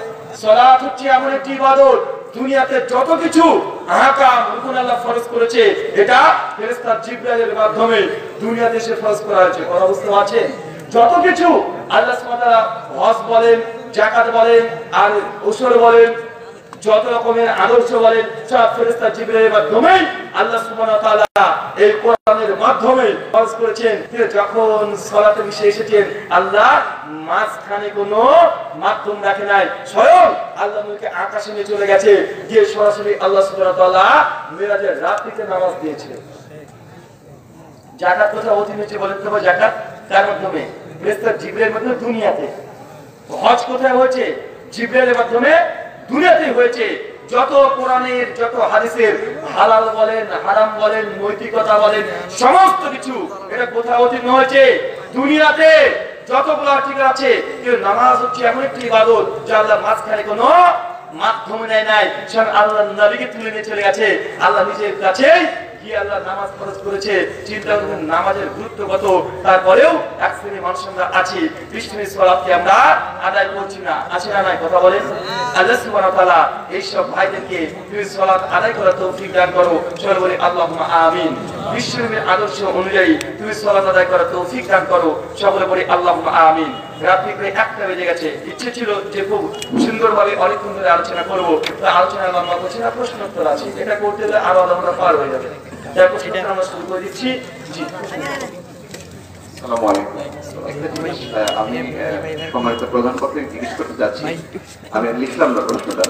সালাত হচ্ছে এমন একটি ইবাদত, দুনিয়াতে যত কিছু আহকাম রুকুন আল্লাহ ফরজ করেছে, এটা ফেরেশতা জিবরাইলের মাধ্যমে দুনিয়াতে এসে ফরজ করা হয়েছে। কথা বুঝতে পারছেন? যত কিছু আল্লাহ সুবহানাহু ওয়া তাআলা হজ বলেন, যাকাত বলেন, আর উসুল বলেন, যত রকমের আদর্শ বলেন, সব ফেরেশতা জিবরাইলের মাধ্যমে আল্লাহ সুবহানাহু ওয়া তাআলা এই কোরআনের মাধ্যমে ফরজ করেছেন। যখন সালাতে বিষয় এসেছেন, আল্লাহ মাঝখানে কোনো মাধ্যম রাখে নাই, স্বয়ং আল্লাহ নবীকে আকাশে নিয়ে চলে গেছে, গিয়ে সরাসরি আল্লাহ সুবহানাহু ওয়া তাআলা মিরাজের রাত্রিতে নামাজ দিয়েছে। যাকাত কোথায় অধীন হয়েছে বলেন তো? যাকাত তার মাধ্যমে ফেরেশতা জিবরাইলের মাধ্যমে দুনিয়াতে। হজ কোথায় হয়েছে? জিবরাইলের মাধ্যমে দুনিয়াতে হয়েছে। যত কোরআনের যত হাদিসের হালাল বলেন, হারাম বলেন, নৈতিকতা বলেন, সমস্ত কিছু এটা কোথায় অধীন হয়েছে? দুনিয়াতে। যতগুলো আর্টিকেল আছে, কিন্তু নামাজ হচ্ছে এমন একটি ইবাদত যা আল্লাহ মাঝখানে কোনো মাধ্যম নেয় নাই, স্বয়ং আল্লাহ নবীকে তুলে নিয়ে চলে গেছে আল্লাহ নিজের কাছে কি আল্লাহ নামাজ ফরজ করেছে। চিন্তা করুন নামাজের গুরুত্ব কত। তারপরেও এক শ্রেণীর মানুষ আমরা আছি, বিষ্ণুর সালাতকে আমরা আদায় করছি না। আছে না নাই? কথা বলেন। আল্লাহ সুবহানাহু ওয়া তাআলা এইসব ভাইদেরকে তুমি সালাত আদায় করার তৌফিক দান করো। চল বলি আল্লাহুম্মা আমিন। বিষ্ণুর আদর্শ অনুযায়ী তুমি সালাত আদায় করার তৌফিক দান করো। সকলে বলি আল্লাহুম্মা আমিন। রাত্রি প্রায় 1টা বেজে গেছে। ইচ্ছে ছিল যে খুব সুন্দরভাবে অনেকক্ষণ ধরে আলোচনা করবো, আলোচনা লম্বা করছি না, প্রশ্নোত্তর আছে, এটা করতে গেলে আরো আধা ঘন্টা পার হয়ে যাবে। আমরা শুরু করে দিচ্ছি। জি,
আসসালামু আলাইকুম। আমি সম্মানিত প্রধান বক্তাকে জিজ্ঞেস করতে চাচ্ছি, আমি লিখলাম না প্রশ্নটা,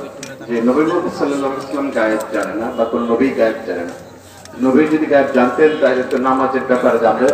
যে নবী মুহাম্মদ সাল্লাল্লাহু আলাইহি ওয়াসাল্লাম গায়েব জানে না বা কোন নবী গায়েব জানে না। নবী যদি গায়েব জানতেন তাহলে তো নামাজের ব্যাপারে জানতেন।